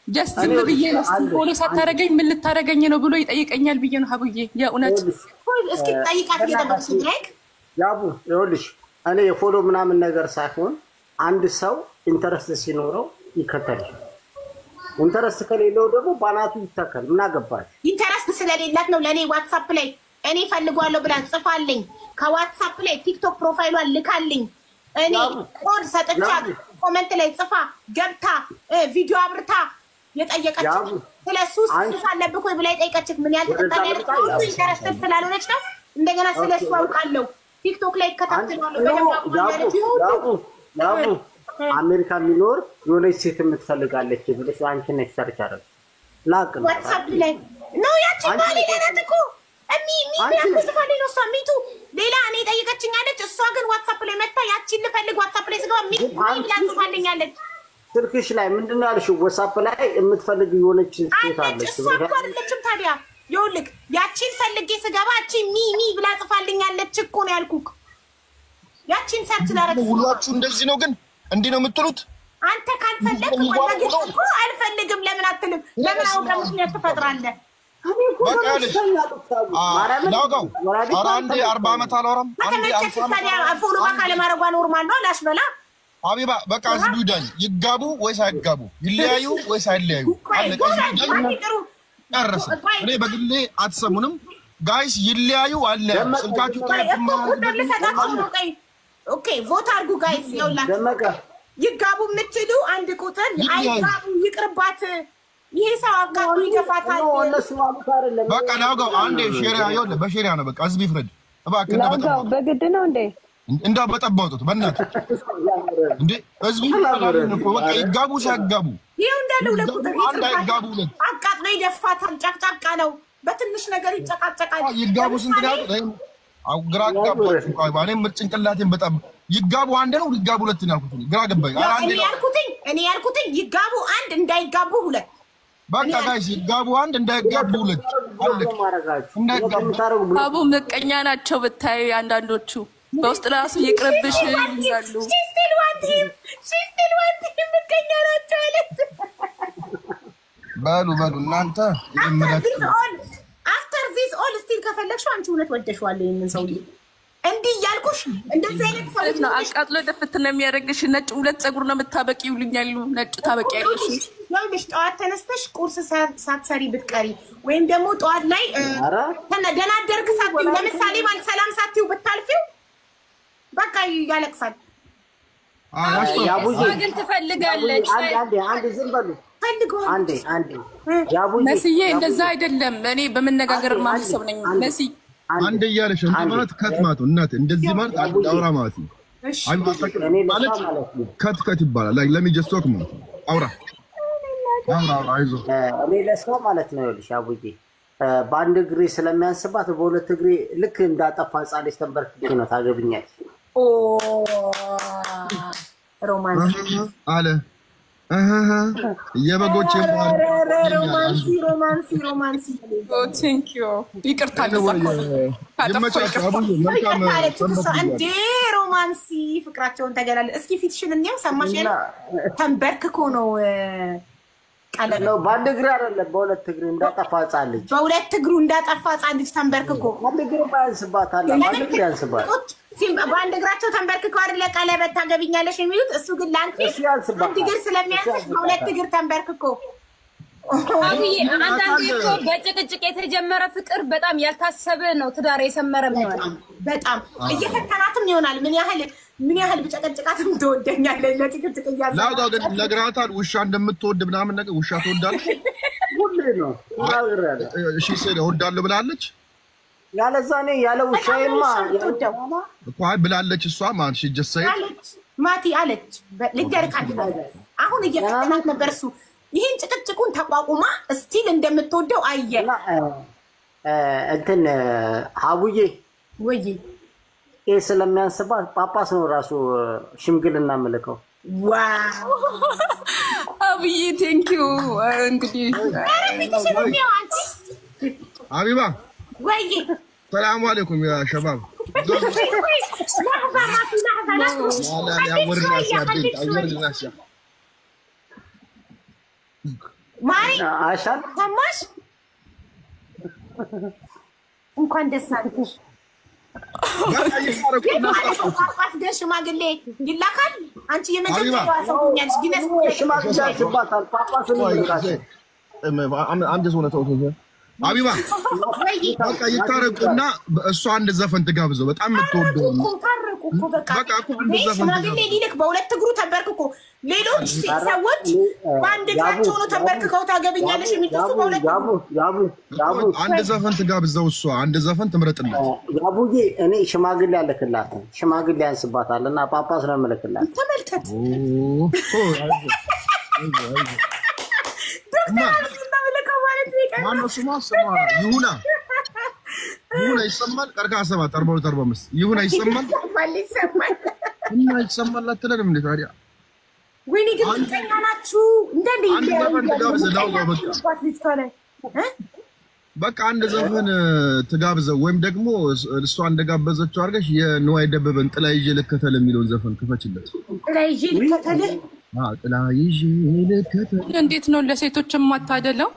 ጀስት ዝም ብዬ ነው ፎሎ ሳታረገኝ ምን ልታረገኝ ነው ብሎ ይጠይቀኛል ብዬ ነው አቡዬ የእውነት እስኪ ጠይቃት እየጠበቅሽ ድረክ ያቡ ይኸውልሽ እኔ የፎሎ ምናምን ነገር ሳይሆን አንድ ሰው ኢንተረስት ሲኖረው ይከተላል ኢንተረስት ከሌለው ደግሞ ባናቱ ይተካል ምን አገባሽ ኢንተረስት ስለሌላት ነው ለኔ ዋትስአፕ ላይ እኔ ፈልጓለሁ ብላ ጽፋልኝ ከዋትስአፕ ላይ ቲክቶክ ፕሮፋይሏን ልካልኝ እኔ ኮድ ሰጥቻት ኮሜንት ላይ ጽፋ ገብታ ቪዲዮ አብርታ የጠየቀች ስለሱ አለብህ ወይ ብላ የጠየቀችት ምን ያህል ተጠቃሚ ነው ኢንተረስት ስላልሆነች ነው እንደገና ስለሱ አውቃለሁ ቲክቶክ ላይ ከተከታተለው ያቡ አሜሪካ ሚኖር የሆነች ሴት የምትፈልጋለች ብለሽ አንቺ ነሽ ሰርች አደረግ ላቅ ነው ዋትስአፕ ላይ ነው ያቺ ባሊ ለነጥኩ ያንተስፋለኝ ነው ሚቱ ሌላ እኔ ጠይቀችኝ አለች እሷ ግን ዋትስአፕ ላይ መጣ ያቺን ልፈልግ ዋትስአፕ ላይ ስገባ ሚቱ ያንተስፋለኝ አለች ስልክሽ ላይ ምንድነው ያልሽው ዋትስአፕ ላይ የምትፈልግ የሆነች ሴት አለች እሷ አይደለችም ታዲያ ይኸውልህ ያቺን ፈልጌ ስገባ እቺ ሚሚ ብላ ጽፋልኝ አለች እኮ ነው ያልኩክ ያቺን ሰርች ላረግ ሁላችሁ እንደዚህ ነው ግን እንዴ ነው የምትሉት አንተ ካልፈለክ ወላግስ እኮ አልፈልግም ለምን አትልም ለምን አውቀ ምክንያት ትፈጥራለህ በቃልሽ ላውጋው አንዴ 40 ዓመት አላወራም አንዴ 50 ዓመት ፎሎ ባካለ ማረጓ ኖርማል ነው ላሽበላ ሀቢባ በቃ ህዝቡ ይዳኝ ይጋቡ ወይስ አይጋቡ ይለያዩ ወይስ አይለያዩ አለቀ ጨርስ እኔ በግሌ አትሰሙንም ጋይስ ይለያዩ አለ ስልካችሁ ኦኬ ቮት አድርጉ ጋይስ ይውላችሁ ይጋቡ የምትሉ አንድ ቁጥር አይጋቡ ይቅርባት ይሄ ሰው አጋቡ ይገፋታል በቃ ናውጋው አንዴ ሼሪያ ይወለ በሼሪያ ነው በቃ ህዝብ ይፍረድ እባክህ ናውጋው በግድ ነው እንዴ እንደው በጠባውጡት በእናትህ እንዴ ህዝብ ይፍረድ በቃ ይጋቡ ሳይጋቡ ይሄው እንዳለው ለቁጥር አንድ አይጋቡ ለት አቃጥሎ ይደፋታል ጫቅጫቃ ነው በትንሽ ነገር ይጨቃጨቃል ይጋቡ ስንት ነው አው ግራ ገባችሁ ባኔ ምርጭንቅላቴን በጣም ይጋቡ አንድ ነው ይጋቡ ሁለት ነው ያልኩት ግራ ገባኝ እኔ ያልኩትኝ ይጋቡ አንድ እንዳይጋቡ ሁለት በቃ ጋይስ ይጋቡ አንድ እንዳይጋቡ ሁለት አቡ ምቀኛ ናቸው ብታይ አንዳንዶቹ በውስጥ ራሱ ይቅርብሽ ይላሉ ሲስቲል ዋንቲም ምቀኛ ናቸው አለ በሉ እናንተ አፍተር ዚስ ኦል ስቲል ከፈለግሽው አንቺ እውነት ወደሽዋል ይሄንን ሰው እንዲህ ያልኩሽ እንደዚህ አይነት ሰው ነው አቃጥሎ ደፍት ነው የሚያደርግሽ ነጭ ሁለት ፀጉር ነው የምታበቂው ይሉኛሉ ነጭ ታበቂያለሽ ያውልሽ ጠዋት ተነስተሽ ቁርስ ሳትሰሪ ብትቀሪ ወይም ደግሞ ጠዋት ላይ ደህና አደርክ ሳትይው ለምሳሌ ማለት ሰላም ሳትይው ብታልፊው በቃ ያለቅሳል ያቡዬ ግን ትፈልጋለች አንድ ዝም በሉ አንዴ መስዬ እንደዛ አይደለም እኔ በመነጋገር ማምሰብ ነኝ መሲ አንድ እያለሽ እንት ማለት ከትማቱ እናት እንደዚህ ማለት አውራ ማለት ነው ማለት ከት ይባላል ላይ ለሚ ጀስት ቶክ ማለት አውራ አይዞ እኔ ለሰው ማለት ነው ይልሽ አቡዬ በአንድ እግሬ ስለሚያንስባት በሁለት እግሬ ልክ እንዳጠፋ ጻለሽ ተንበርክኬ ነው ታገብኛለሽ ሮማንስ አለ የበጎች ሮማንስ ቴንክ ዩ ይቅርታ እንዴ ሮማንሲ ፍቅራቸውን ተገላለ እስኪ ፊትሽን እንየው ሰማሽ ተንበርክኮ ነው ነው በአንድ እግር አይደለም በሁለት እግር እንዳጠፋ ጻል ልጅ በሁለት እግሩ እንዳጠፋ ጻል ልጅ ተንበርክኮ አንድ እግር ባያንስባታል አንድ እግር ያንስባታል በአንድ እግራቸው ተንበርክኮ አይደለ ቀለበት ታገብኛለሽ የሚሉት እሱ ግን ላንቺ አንድ እግር ስለሚያንስሽ በሁለት እግር ተንበርክኮ አብይ አንዳንዴ እኮ በጭቅጭቅ የተጀመረ ፍቅር በጣም ያልታሰበ ነው ትዳር የሰመረም ነው። በጣም እየፈተናትም ይሆናል። ምን ያህል ብጨቀጭቃትም ትወደኛለች። ለጭቅጭቅ እያዘ ላውጣው ግን ነግራታል ውሻ እንደምትወድ ምናምን ነገር ውሻ ትወዳለች ሁሌ ነው ያገራለ እሺ ሰደ እወዳለሁ ብላለች ያለዛ ነው ያለ ውሻዬማ እኮ አይ ብላለች እሷ ማን ሲጀሰይ አለች ማቲ አለች ልደርካት አሁን እየፈተናት ነበር እሱ ይሄን ጭቅጭቁን ተቋቁማ ስቲል እንደምትወደው አየ እንትን ሀቡዬ ወይ ይሄ ስለሚያንስባት ጳጳስ ነው ራሱ ሽምግልና መልከው ዋው አብዬ ቴንኪው እንግዲህ አቢባ ወይ ሰላም አለይኩም ያ ሸባብ ማሪ አሻል ተማሽ እንኳን ደስ አለሽ ጳጳስ ደስ ሽማግሌ ይላካል አንቺ የመጀመሪያዋ ሰው ሆኛለሽ ጊነስ ሽማግሌ ያስባታል ጳጳስ ነው ይልካል አንድ ሰው ነው አቢባ በቃ ይታረቁና እሷ አንድ ዘፈን ትጋብዘው በጣም የምትወደው እኮ በቃ ሽማግሌ ሊልክ በሁለት እግሩ ተንበርክኮ ሌሎች ሰዎች በአንድ እግራቸው ነው ተንበርክከው ታገብኛለሽ የሚጥሱ በሁለት ያቡ አንድ ዘፈን ትጋብዘው እሷ አንድ ዘፈን ትምረጥልኝ ያቡዬ እኔ ሽማግሌ ያለክላት ሽማግሌ ያንስባታልና ጳጳስ ነው መልክላት ተመልከት ማነው ስሟ ይሁና ይሰማል ቀርካ ሰባ 45 ይሁና ይሰማል እና ይሰማል አትለንም እንዴ ታዲያ ወይኔ ግን ተኛ ናችሁ እንደዚህ በቃ አንድ ዘፈን ትጋብዘው ወይም ደግሞ እሷ እንደጋበዘችው አድርገሽ የነዋይ ደበበን ጥላ ይዤ ልከተል የሚለውን ዘፈን ክፈችለት ጥላ ይዤ ልከተል ጥላ ይዤ ልከተል እንዴት ነው ለሴቶች የማታደለው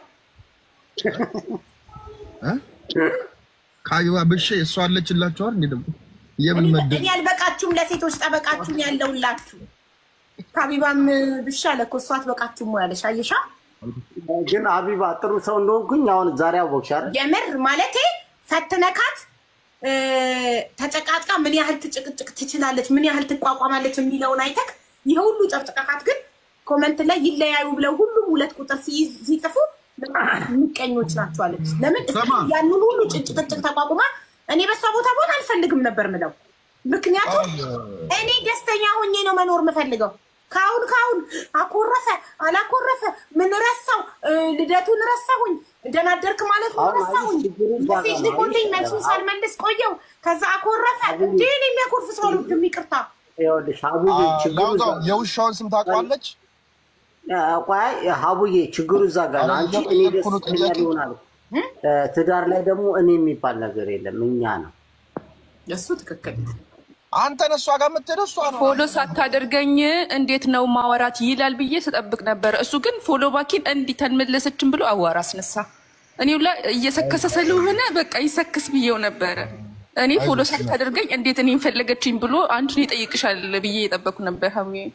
ካይዋ ብሼ እሷ አለችላችሁ እንዴ ደግሞ የምን መደብ እኔ አልበቃችሁም ለሴቶች ጠበቃችሁም ያለውላችሁ ካቢባም ብሻ ለኮ እሷ አትበቃችሁም ያለሽ አየሻ ግን አቢባ ጥሩ ሰው እንደሆንኩኝ አሁን ዛሬ አወቅሽ አይደል የምር ማለቴ ፈትነካት ተጨቃጭቃ ምን ያህል ትጭቅጭቅ ትችላለች ምን ያህል ትቋቋማለች የሚለውን አይተክ ይሄ ሁሉ ጨቅጨቃት ግን ኮሜንት ላይ ይለያዩ ብለው ሁሉም ሁለት ቁጥር ሲጽፉ ምቀኞች ናቸው አለች ለምን ያንን ሁሉ ጭቅጭቅ ተቋቁማ እኔ በሷ ቦታ ቦታ አልፈልግም ነበር ምለው ምክንያቱም እኔ ደስተኛ ሆኜ ነው መኖር የምፈልገው ካሁን አኮረፈ አላኮረፈ ምን ረሳው ልደቱን ረሳሁኝ ደናደርክ ማለት ነው ረሳሁኝ ሜሴጅ ልኮልኝ መልሱን ሳልመልስ ቆየው ከዛ አኮረፈ ዲኒ የሚያኮርፍ ሰው ነው የሚቅርታ ይኸውልሽ ሀቡዬ ችግሩ የውሻውን ስም ታውቃለች ቆይ ሀቡዬ ችግሩ እዛ ጋር ነው አንቺ እኔ ደስተኛ ይሆናል ትዳር ላይ ደግሞ እኔ የሚባል ነገር የለም እኛ ነው እሱ ትክክል አንተ ነሷ ጋር የምትሄደው እሷ ነው ፎሎ ሳታደርገኝ እንዴት ነው ማወራት ይላል ብዬ ስጠብቅ ነበር እሱ ግን ፎሎ ባኪን እንዲተንመለሰችን ብሎ አዋራ አስነሳ እኔው ላይ እየሰከሰ ስለሆነ በቃ ይሰክስ ብዬው ነበር እኔ ፎሎ ሳታደርገኝ እንዴት እኔን ፈለገችኝ ብሎ አንቺን ይጠይቅሻል ብዬ የጠበቅኩ ነበር ሀቡዬ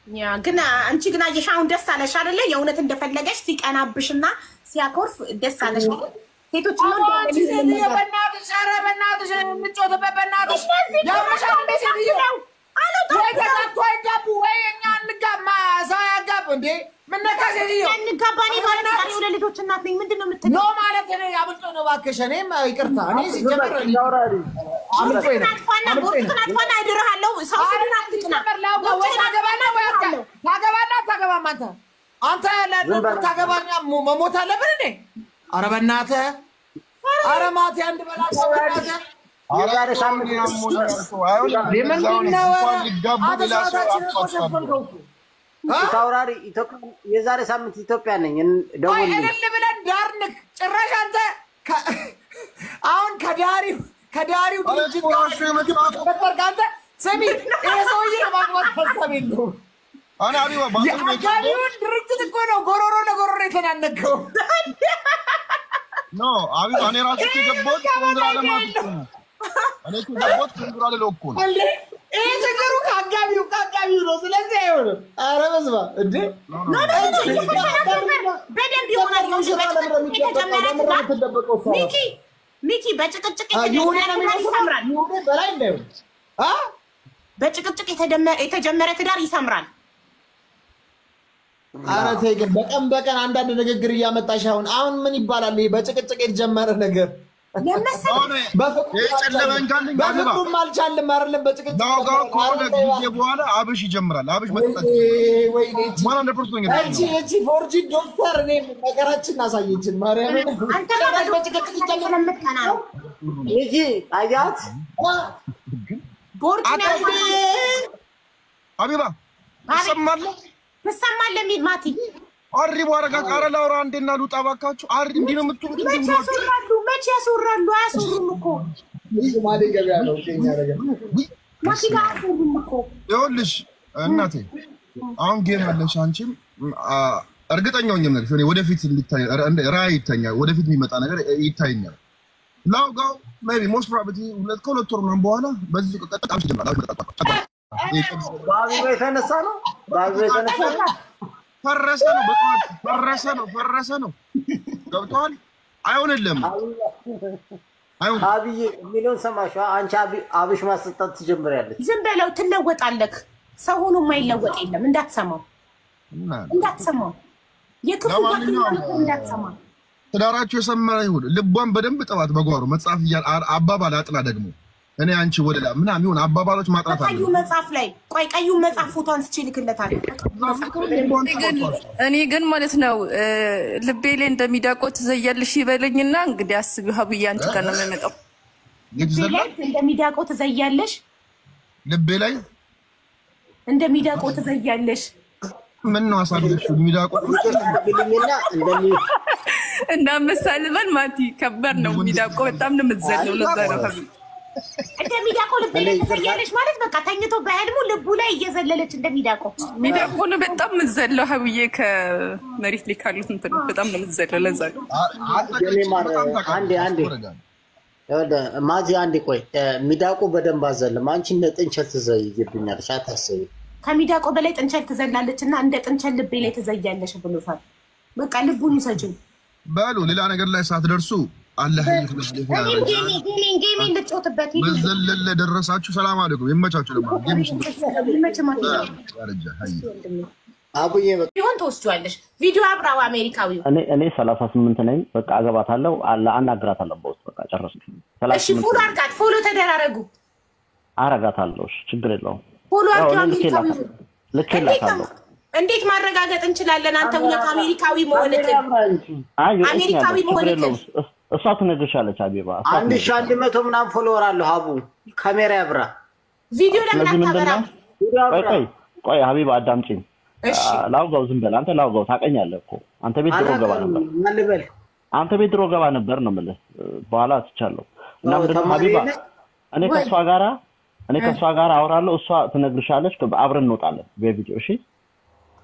ያ ግን አንቺ ግን አየሽ አሁን ደስ አለሽ አይደለ የእውነት እንደፈለገሽ ሲቀናብሽና ሲያኮርፍ ደስ አለሽ አይደል ሴቶች ነው በእናትሽ ኧረ በእናትሽ እንጮትበት በእናትሽ ያመሻል ሴትዮ ወይ ተጋብቶ አይጋቡ ወይ እኛ እንጋማ ሰው ያጋቡ እንዴ ምን ነካ ሴትዮ እንጋባ እኔ ማለት ነው ለልጆች እናት ነኝ ምንድን ነው የምትለው ኖ ማለት እኔ አብልጦ ነው እባክሽ እኔም ይቅርታ እኔ ሲጀምር አብልጦ ነው አጥፋና አይድርሃለሁ ሰው ሲናትቅና ታገባም አንተ ታገባኛ መሞት አለብን እንዴ ኧረ በእናትህ ኧረ ማቴ አንድ በላቸው የዛሬ ሳምንት ታውራሪ የዛሬ ሳምንት ኢትዮጵያ ነኝ ደውል እልል ብለን ዳርንክ ጭራሽ አንተ አሁን ከዳሪው ድርጅት ጋር አንተ ስሚ ይሄ ሰውዬ ማግባት ሀሳብ የለውም የአካባቢውን ድርጅት እኮ ነው ጎሮሮ ለጎሮሮ የተናነቀው ኖ አቢባ እኔ ራሱ የገባሁት ኮንግራ ለማለት ነው እኔ የገባሁት ኮንግራ ለሎኮ ነው ይሄ ችግሩ ከአጋቢው ነው። ስለዚህ አይሆንም። ኧረ በስመ አብ እንዴ! በደንብ ይሆናል። ሚኪ በጭቅጭቅ ይሰምራል። በላይ እንዳይሆን በጭቅጭቅ የተጀመረ ትዳር ይሰምራል። ኧረ ተይ ግን በቀን አንዳንድ ንግግር እያመጣሽ አሁን ምን ይባላል? ይሄ በጭቅጭቅ የተጀመረ ነገር በፍቅሩም አልቻልም አይደለም። በጭቅጭቅ ከሆነ ጊዜ በኋላ አብሽ ይጀምራል። አብሽ መጠጣት እቺ ፎርጂ ዶክተር እኔ ነገራችን አሳየችን። ማርያምን አንተ በጭቅጭቅ ስለምትቀና ነው። ይሄ አያት ቦርጭ ነው። አቢባ ትሰማለህ ማቲ? አሪቡ አረጋ ቃረ ላውራ አንዴና ልውጣ እባካችሁ። አሪ እንዲህ ነው የምትሉት? መቼ ያስወራሉ? አያስወሩም እኮ ማዲ ገበያ ነው ከኛ ነገር ማቲ ጋር አያስወሩም እኮ። ይኸውልሽ እናቴ አሁን ጌም አለሽ አንቺም እርግጠኛ ሆኜ ነው እኔ ወደፊት እንድታይ ራይ ይተኛል። ወደፊት የሚመጣ ነገር ይታየኛል። ላውጋው ሜቢ ሞስት ፕሮባብሊ ከሁለት ወር ምናምን በኋላ በዚህ ቀጣጣም ይጀምራል። ባቢባ የተነሳ ነው ፈረሰ ነው በጣም ፈረሰ ነው ገብቷል። አይሆንልም አብዬ የሚለውን ሰማሽ? አንቺ አብሽ ማስጠጣት ትጀምሪያለሽ። ዝም በለው ትለወጣለህ። ሰው ሆኖ የማይለወጥ የለም። እንዳትሰማው የክፉ እንዳትሰማው። ትዳራችሁ የሰመረ ይሁን። ልቧን በደንብ ጥባት በጓሮ መጽሐፍ አባባል አጥና ደግሞ እኔ አንቺ ወደላ ምናምን ይሁን አባባሎች ማጥራት አለ። ቀዩ መጽሐፍ ላይ ቀዩ መጽሐፍ ፎቶ አንስቼ ልክለታለሁ። እኔ ግን ማለት ነው ልቤ ላይ እንደሚዳቆ ትዘያለሽ ይበለኝና እንግዲህ አስቢው ሀብዬ አንቺ ጋር ነው የምመጣው። ልቤ ላይ እንደሚዳቆ ትዘያለሽ። ልቤ ላይ እንደሚዳቆ ትዘያለሽ። ምን ነው አሳልፈሽ የሚዳቆ እና መሳልበን ማቲ ከበር ነው የሚዳቆ በጣም ነው የምትዘለው። ለዛ ነው ሀብዬ እንደሚዳቆ ልብ ላይ ትዘያለሽ ማለት በቃ ተኝቶ በህልሙ ልቡ ላይ እየዘለለች እንደሚዳቆ ሚዳቆ ነው በጣም የምትዘለው ሀብዬ ከመሬት ላይ ካሉት እንትን በጣም ነው የምትዘለው። ለዛ ነው አንዴ ማዚ አንዴ ቆይ ሚዳቆ በደንብ አዘለም። አንቺ እንደ ጥንቸል ትዘይብኛለሽ አታስቢ። ከሚዳቆ በላይ ጥንቸል ትዘላለችና እንደ ጥንቸል ልቤ ላይ ትዘያለሽ ብሎታል። በቃ ልቡን ይሰጁ በሉ ሌላ ነገር ላይ ሳትደርሱ አላህ ጌሜ ልጮትበት በዘለለ ደረሳችሁ። ሰላም አለይኩም ይመቻችሁ። አቡዬ ቢሆን ተወስጇለሽ። ቪዲዮ አብራው አሜሪካዊው እኔ 38 ነኝ። በቃ አገባታለሁ አናግራታለሁ። በውስጥ በቃ ጨረስኩ። እሺ ፎሎ አርጋት፣ ፎሎ ተደራረጉ። አረጋታለሁ። እሺ ችግር የለውም። ፎሎ አሜሪካዊው ልኬላታለሁ። እንዴት ማረጋገጥ እንችላለን? አንተ ሁለት አሜሪካዊ መሆንክ አሜሪካዊ መሆንክ እሷ ትነግርሻለች። አቢባ 1100 ምናምን ፎሎወር አለው። ሀቡ ካሜራ ያብራ። ቪዲዮ ለምን አታበራም? ቆይ ሀቢባ አዳምጪኝ። ላውጋው ዝም በል አንተ። ላውጋው ታውቀኛለህ እኮ አንተ ቤት ድሮ ገባ ነበር። አንተ ቤት ድሮ ገባ ነበር ነው የምልህ። በኋላ ትቻለሁ እና ምንድነው ሀቢባ እኔ ከሷ ጋር አወራለሁ። እሷ ትነግርሻለች። አብረን እንወጣለን በቪዲዮ እሺ።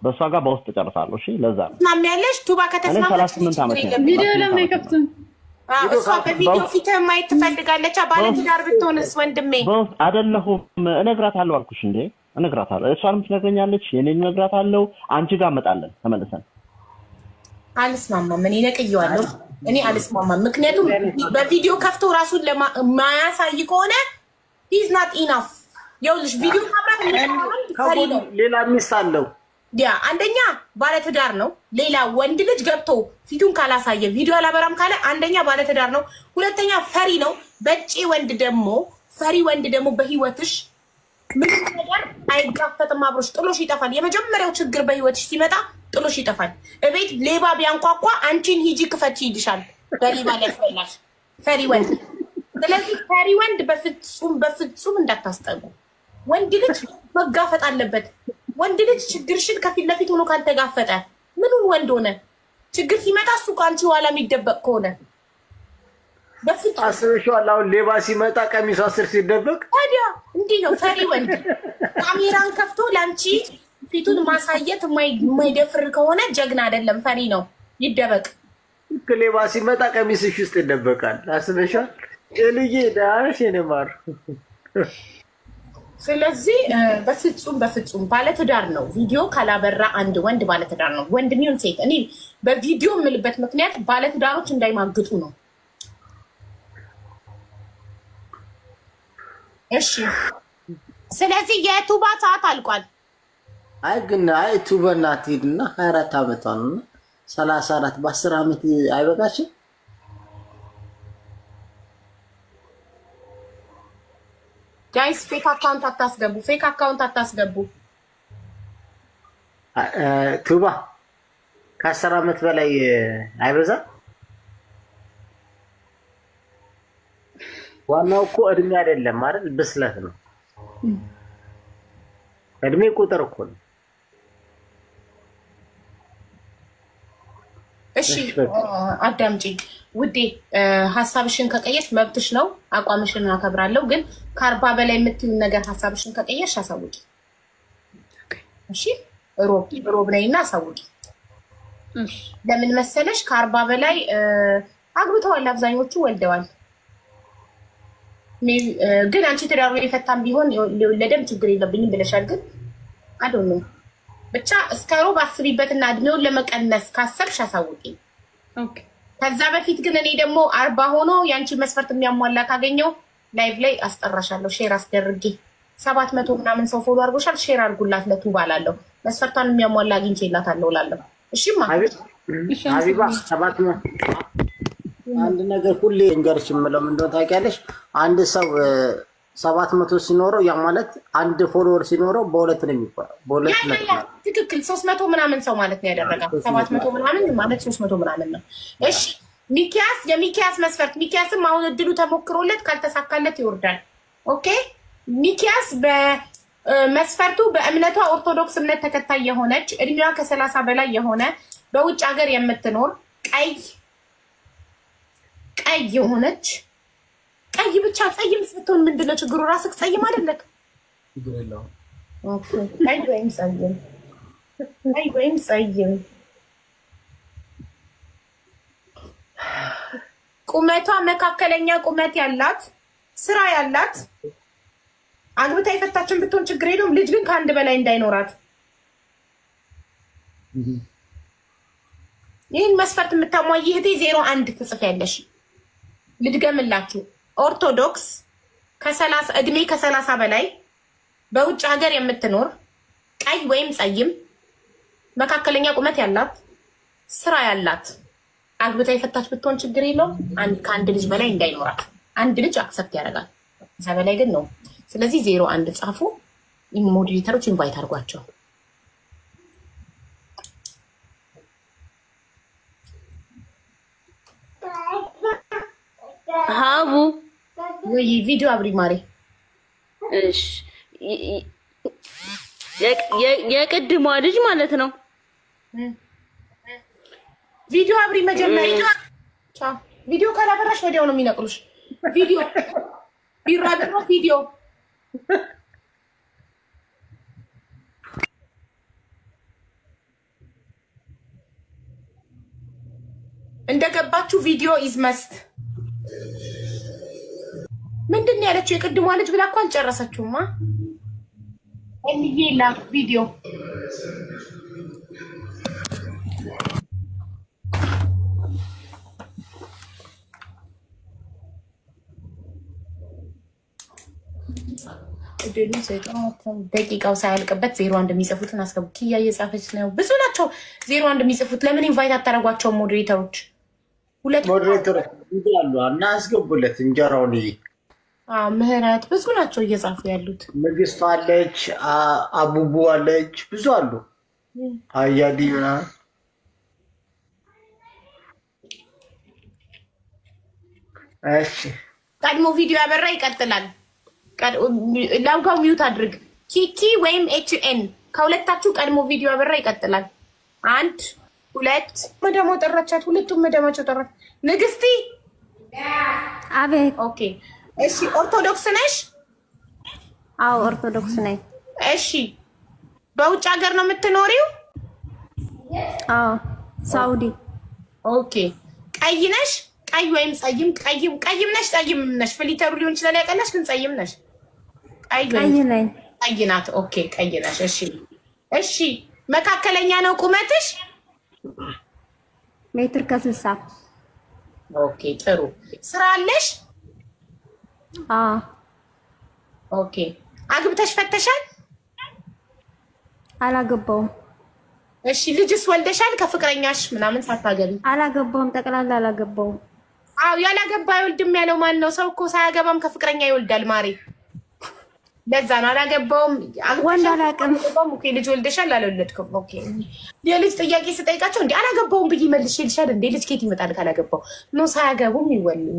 በሷ ጋር በውስጥ ጨርሳለሁ እሺ። ለዛ ነው ማሚያለሽ ቱባ ከተስማማች 38 ዓመት ቪዲዮ ለምን አይከፍቱም? እሷ በቪዲዮ ፊት ማየት ትፈልጋለች። ባለ ትዳር ብትሆንስ ወንድሜ? አይደለሁም እነግራታለሁ አልኩሽ እንዴ። እነግራታለሁ። እሷንም ትነግረኛለች፣ የኔን እነግራታለሁ። አንቺ ጋር እመጣለን ተመልሰን። አልስማማም። እኔ ነቅየዋለሁ። እኔ አልስማማም። ምክንያቱም በቪዲዮ ከፍቶ ራሱን ለማያሳይ ከሆነ he's not enough። ይኸውልሽ ቪዲዮ ማብራት ነው። ሌላ ሚስት አለው። አንደኛ ባለትዳር ነው። ሌላ ወንድ ልጅ ገብቶ ፊቱን ካላሳየ ቪዲዮ አላበራም ካለ አንደኛ ባለትዳር ነው። ሁለተኛ ፈሪ ነው። በጪ ወንድ ደግሞ በህይወትሽ ምንም ነገር አይጋፈጥም። አብሮሽ ጥሎሽ ይጠፋል። የመጀመሪያው ችግር በህይወትሽ ሲመጣ ጥሎሽ ይጠፋል። እቤት ሌባ ቢያንኳኳ አንቺን ሂጂ ክፈቺ ይልሻል። በሌባ ሊያስበላሽ ፈሪ ወንድ። ስለዚህ ፈሪ ወንድ በፍጹም እንዳታስጠጉ። ወንድ ልጅ መጋፈጥ አለበት። ወንድ ልጅ ችግርሽን ከፊት ለፊት ሆኖ ካልተጋፈጠ ምኑን ወንድ ሆነ? ችግር ሲመጣ እሱ ከአንቺ ኋላ የሚደበቅ ከሆነ በፍጹም አስበሽዋል። አሁን ሌባ ሲመጣ ቀሚሷ ስር ሲደበቅ ታዲያ እንዲህ ነው ፈሪ ወንድ። ካሜራን ከፍቶ ለአንቺ ፊቱን ማሳየት የማይደፍር ከሆነ ጀግና አይደለም፣ ፈሪ ነው። ይደበቅ። ሌባ ሲመጣ ቀሚስሽ ውስጥ ይደበቃል። አስበሽዋል? ልዬ ዳሽ የኔ ማር ስለዚህ በፍጹም ባለትዳር ነው። ቪዲዮ ካላበራ አንድ ወንድ ባለትዳር ነው። ወንድ ሚሆን ሴት እኔ በቪዲዮ የምልበት ምክንያት ባለትዳሮች እንዳይማግጡ ነው። እሺ ስለዚህ የቱባ ሰዓት አልቋል። አይ ግን ቱባ እናት ሄድና 24 ዓመቷ ነው 34 በ10 ዓመት አይበቃሽም? ጋይስ ፌክ አካውንት አታስገቡ። ቱባ ከ10 ዓመት በላይ አይበዛም? ዋናው እኮ እድሜ አይደለም አይደል? ብስለት ነው። እድሜ ቁጥር እኮ ነው። እሺ አዳምጪ ውዴ፣ ሀሳብሽን ከቀየሽ መብትሽ ነው። አቋምሽን አከብራለሁ። ግን ከ40 በላይ የምትይው ነገር ሀሳብሽን ከቀየሽ አሳውቂ። እሺ ሮብ ነይና አሳውቂ። ለምን መሰለሽ ከ40 በላይ አግብተዋል፣ አብዛኞቹ ወልደዋል። ግን አንቺ ትዳሩ የፈታም ቢሆን ለደም ችግር የለብኝም ብለሻል። ግን አዶኖ ብቻ እስከ ሮብ አስቢበትና እድሜውን ለመቀነስ ካሰብሽ አሳውቂ። ኦኬ። ከዛ በፊት ግን እኔ ደግሞ 40 ሆኖ ያንቺ መስፈርት የሚያሟላ ካገኘው ላይቭ ላይ አስጠራሻለሁ። ሼር አስደርጌ 700 ምናምን ሰው ፎሎ አድርጎሻል። ሼር አድርጉላት ለቱባ እላለሁ። መስፈርቷን የሚያሟላ አግኝቼላታለሁ እላለሁ። እሺማ ሀቢባ 700 አንድ ነገር ሁሌ እንገርሽ የምለው ምንድነው ታውቂያለሽ? አንድ ሰው 700 ሲኖረው ያ ማለት አንድ ፎሎወር ሲኖረው በሁለት ነው የሚባለው። በሁለት ነው ትክክል። 300 ምናምን ሰው ማለት ነው ያደረጋው። 700 ምናምን ማለት 300 ምናምን ነው። እሺ የሚኪያስ መስፈርት ሚኪያስም አሁን እድሉ ተሞክሮለት ካልተሳካለት ይወርዳል። ኦኬ ሚኪያስ በመስፈርቱ በእምነቷ ኦርቶዶክስ እምነት ተከታይ የሆነች እድሜዋ ከ30 በላይ የሆነ በውጭ ሀገር የምትኖር ቀይ የሆነች ቀይ ብቻ ጸይም ስትሆን ምንድነው ችግሩ? ራስክ ጸይም አይደለክ? ችግር የለውም። ኦኬ ቀይ ወይም ጸይም ቁመቷ መካከለኛ ቁመት ያላት ስራ ያላት አግብታ የፈታችን ብትሆን ችግር የለውም። ልጅ ግን ከአንድ በላይ እንዳይኖራት። ይህን መስፈርት የምታሟይ እህቴ 01 ትጽፊያለሽ። ልድገምላችሁ። ኦርቶዶክስ እድሜ ከ30 በላይ በውጭ ሀገር የምትኖር ቀይ ወይም ጸይም መካከለኛ ቁመት ያላት ስራ ያላት አግብታ የፈታች ብትሆን ችግር የለውም። ከአንድ ልጅ በላይ እንዳይኖራት። አንድ ልጅ አክሰፕት ያደርጋል፣ እዛ በላይ ግን ነው። ስለዚህ 01 ጻፉ። ሞዴሬተሮች ኢንቫይት አድርጓቸው። ሀቡ ወይ ቪዲዮ አብሪ ማሪ። እሺ የቅድሟ ልጅ ማለት ነው። ቪዲዮ አብሪ መጀመሪያ። ቪዲዮ ካላበራሽ ወዲያው ነው የሚነቅሉሽ። ቪዲዮ ቢራብሮ ቪዲዮ እንደገባችሁ ቪዲዮ ኢዝ መስት ምንድን ነው ያለችው? የቅድሟ ልጅ ብላ እኮ አልጨረሰችውማ። እንዬ ላክ ቪዲዮ ደቂቃው ሳያልቅበት 01 የሚጽፉትን አስገቡ። ኪያ እየጻፈች ነው። ብዙ ናቸው 01 የሚጽፉት። ለምን ኢንቫይት አታደርጓቸውም? ሞዴሬተሮች ሁለት ሞዴሬተሮች አሉ እና አስገቡለት እንጀራውን። ምህረት ብዙ ናቸው እየጻፉ ያሉት። ንግስቷ አለች፣ አቡቡ አለች፣ ብዙ አሉ። አያዲ ምናምን እሺ። ቀድሞ ቪዲዮ ያበራ ይቀጥላል። ላውጋው ሚዩት አድርግ። ኪኪ ወይም ኤችኤን ከሁለታችሁ ቀድሞ ቪዲዮ ያበራ ይቀጥላል። 1 2 መደሞ ጠራቻት። ሁለቱም መደማቸው ጠራች። ንግስቲ አቤት። ኦኬ እሺ። ኦርቶዶክስ ነሽ? አዎ ኦርቶዶክስ ነኝ። እሺ በውጭ ሀገር ነው የምትኖሪው? አዎ ሳውዲ። ኦኬ ቀይ ነሽ? ቀይ ወይም ጸይም? ቀይም ነሽ ጸይም ነሽ? ፍሊተሩ ሊሆን ይችላል ያቀላሽ፣ ግን ጸይም ነሽ። ቀይ ነኝ። ቀይ ናት። ኦኬ ቀይ ነሽ። እሺ እሺ። መካከለኛ ነው ቁመትሽ? ሜትር ከ60። ኦኬ ጥሩ። ስራ አለሽ? ኦኬ። አግብተሽ ፈተሻል? አላገባውም። እሺ ልጅስ ወልደሻል? ከፍቅረኛሽ ምናምን ሳታገቢ? አላገባውም። ጠቅላላ አላገባውም። አው ያላገባ ይወልድም ያለው ማን ነው? ሰው እኮ ሳያገባም ከፍቅረኛ ይወልዳል ማሪ። ለዛ ነው አላገባውም። ወንድ አላውቅም። ኦኬ ልጅ ወልደሻል? አልወለድኩም። ኦኬ የልጅ ጥያቄ ስጠይቃቸው እንዴ አላገባውም ብዬ መልሼ ልሻል እንዴ ልጅ ከየት ይመጣል ካላገባው? ነው ሳያገቡም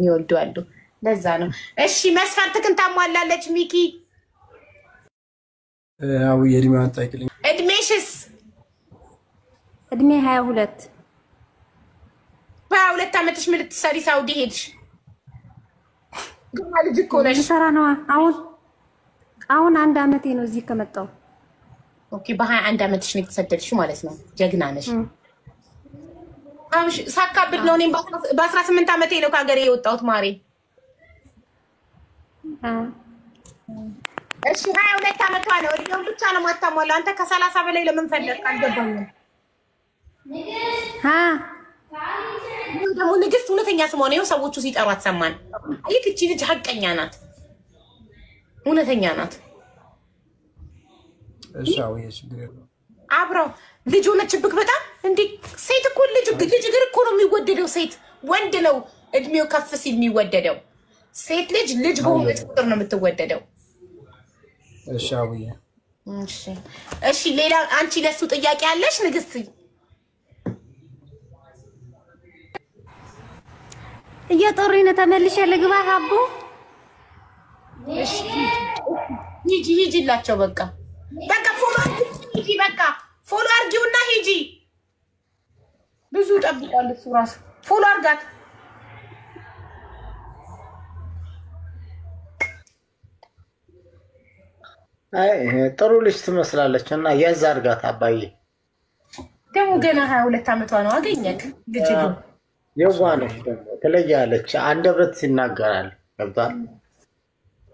ይወልዱ አሉ። ለዛ ነው። እሺ መስፈርትክን ታሟላለች ሚኪ? አው የእድሜዋን ጠይቅልኝ። እድሜሽስ? እድሜ 22። በ22 ዓመትሽ ምን ልትሰሪ ሳውዲ ሄድሽ? ገና ልጅ እኮ ነሽ። ልሰራ ነው አሁን 1 ዓመቴ ነው እዚህ ከመጣሁ። ኦኬ በ21 ዓመትሽ ነው የተሰደድሽው ማለት ነው። ጀግና ነሽ። አብሽ ሳካብድ ነው። እኔም በ18 ዓመቴ ነው ከሀገሬ የወጣሁት ማሬ። እሺ 22 ዓመቷ ነው። እድሜውን ብቻ ነው ማታሟላው። አንተ ከ30 በላይ ለምን ፈለግክ? አልገባኝም። ደግሞ ንግስት እውነተኛ ስሟ ነው። ሰዎቹ ሲጠሯት ሰማን። ይህ እቺ ልጅ ሀቀኛ ናት፣ እውነተኛ ናት። አብረው ልጅ ሆነችብክ በጣም እንዴ። ሴት እኮ ልጅ እግር እኮ ነው የሚወደደው። ሴት ወንድ ነው እድሜው ከፍ ሲል የሚወደደው። ሴት ልጅ በሆነች ቁጥር ነው የምትወደደው። እሺ ሌላ አንቺ ለሱ ጥያቄ አለሽ ንግስት? እየጠሩኝ ነው። ተመልሼ ልግባ ሀቡ? እሺ ሂጂላቸው። በቃ ፎሎ ሂጂ። በቃ ፎሎ አርጊውና ሂጂ። ብዙ ጠብቋል እሱ ራሱ። ፎሎ አርጋት። ጥሩ ልጅ ትመስላለች እና ያዝ አርጋት። አባዬ ደግሞ ገና 22 ዓመቷ ነው። አገኘክ ልጅ ግን የዋነች ደግሞ ትለያለች። አንደበት ይናገራል። ገብቷል?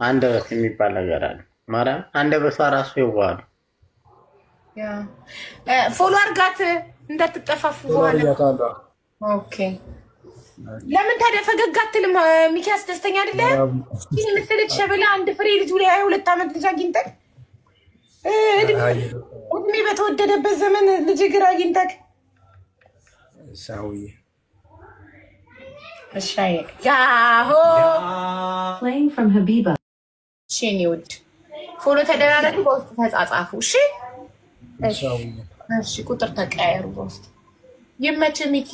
አንደበት የሚባል ነገር አለ። ማርያም አንደበቷ ራሱ የዋ ነው። ፎሎ አርጋት እንዳትጠፋፉ በኋላ። ኦኬ ለምን ታዲያ ፈገግ አትልም? ሚኪያስ ደስተኛ አይደለ? ይሄ መሰለች ሸበላ አንድ ፍሬ ልጅ ላይ 22 ዓመት ልጅ አግኝተክ እድሜ በተወደደበት ዘመን ልጅ ግራ አግኝተክ ሳውዬ እሻይ ያሆ playing from Habiba ሼኒውድ ፎሎ ተደራረጉ፣ በውስጥ ተጻጻፉ። እሺ እሺ ቁጥር ተቀያየሩ በውስጥ። ይመች ሚኪ።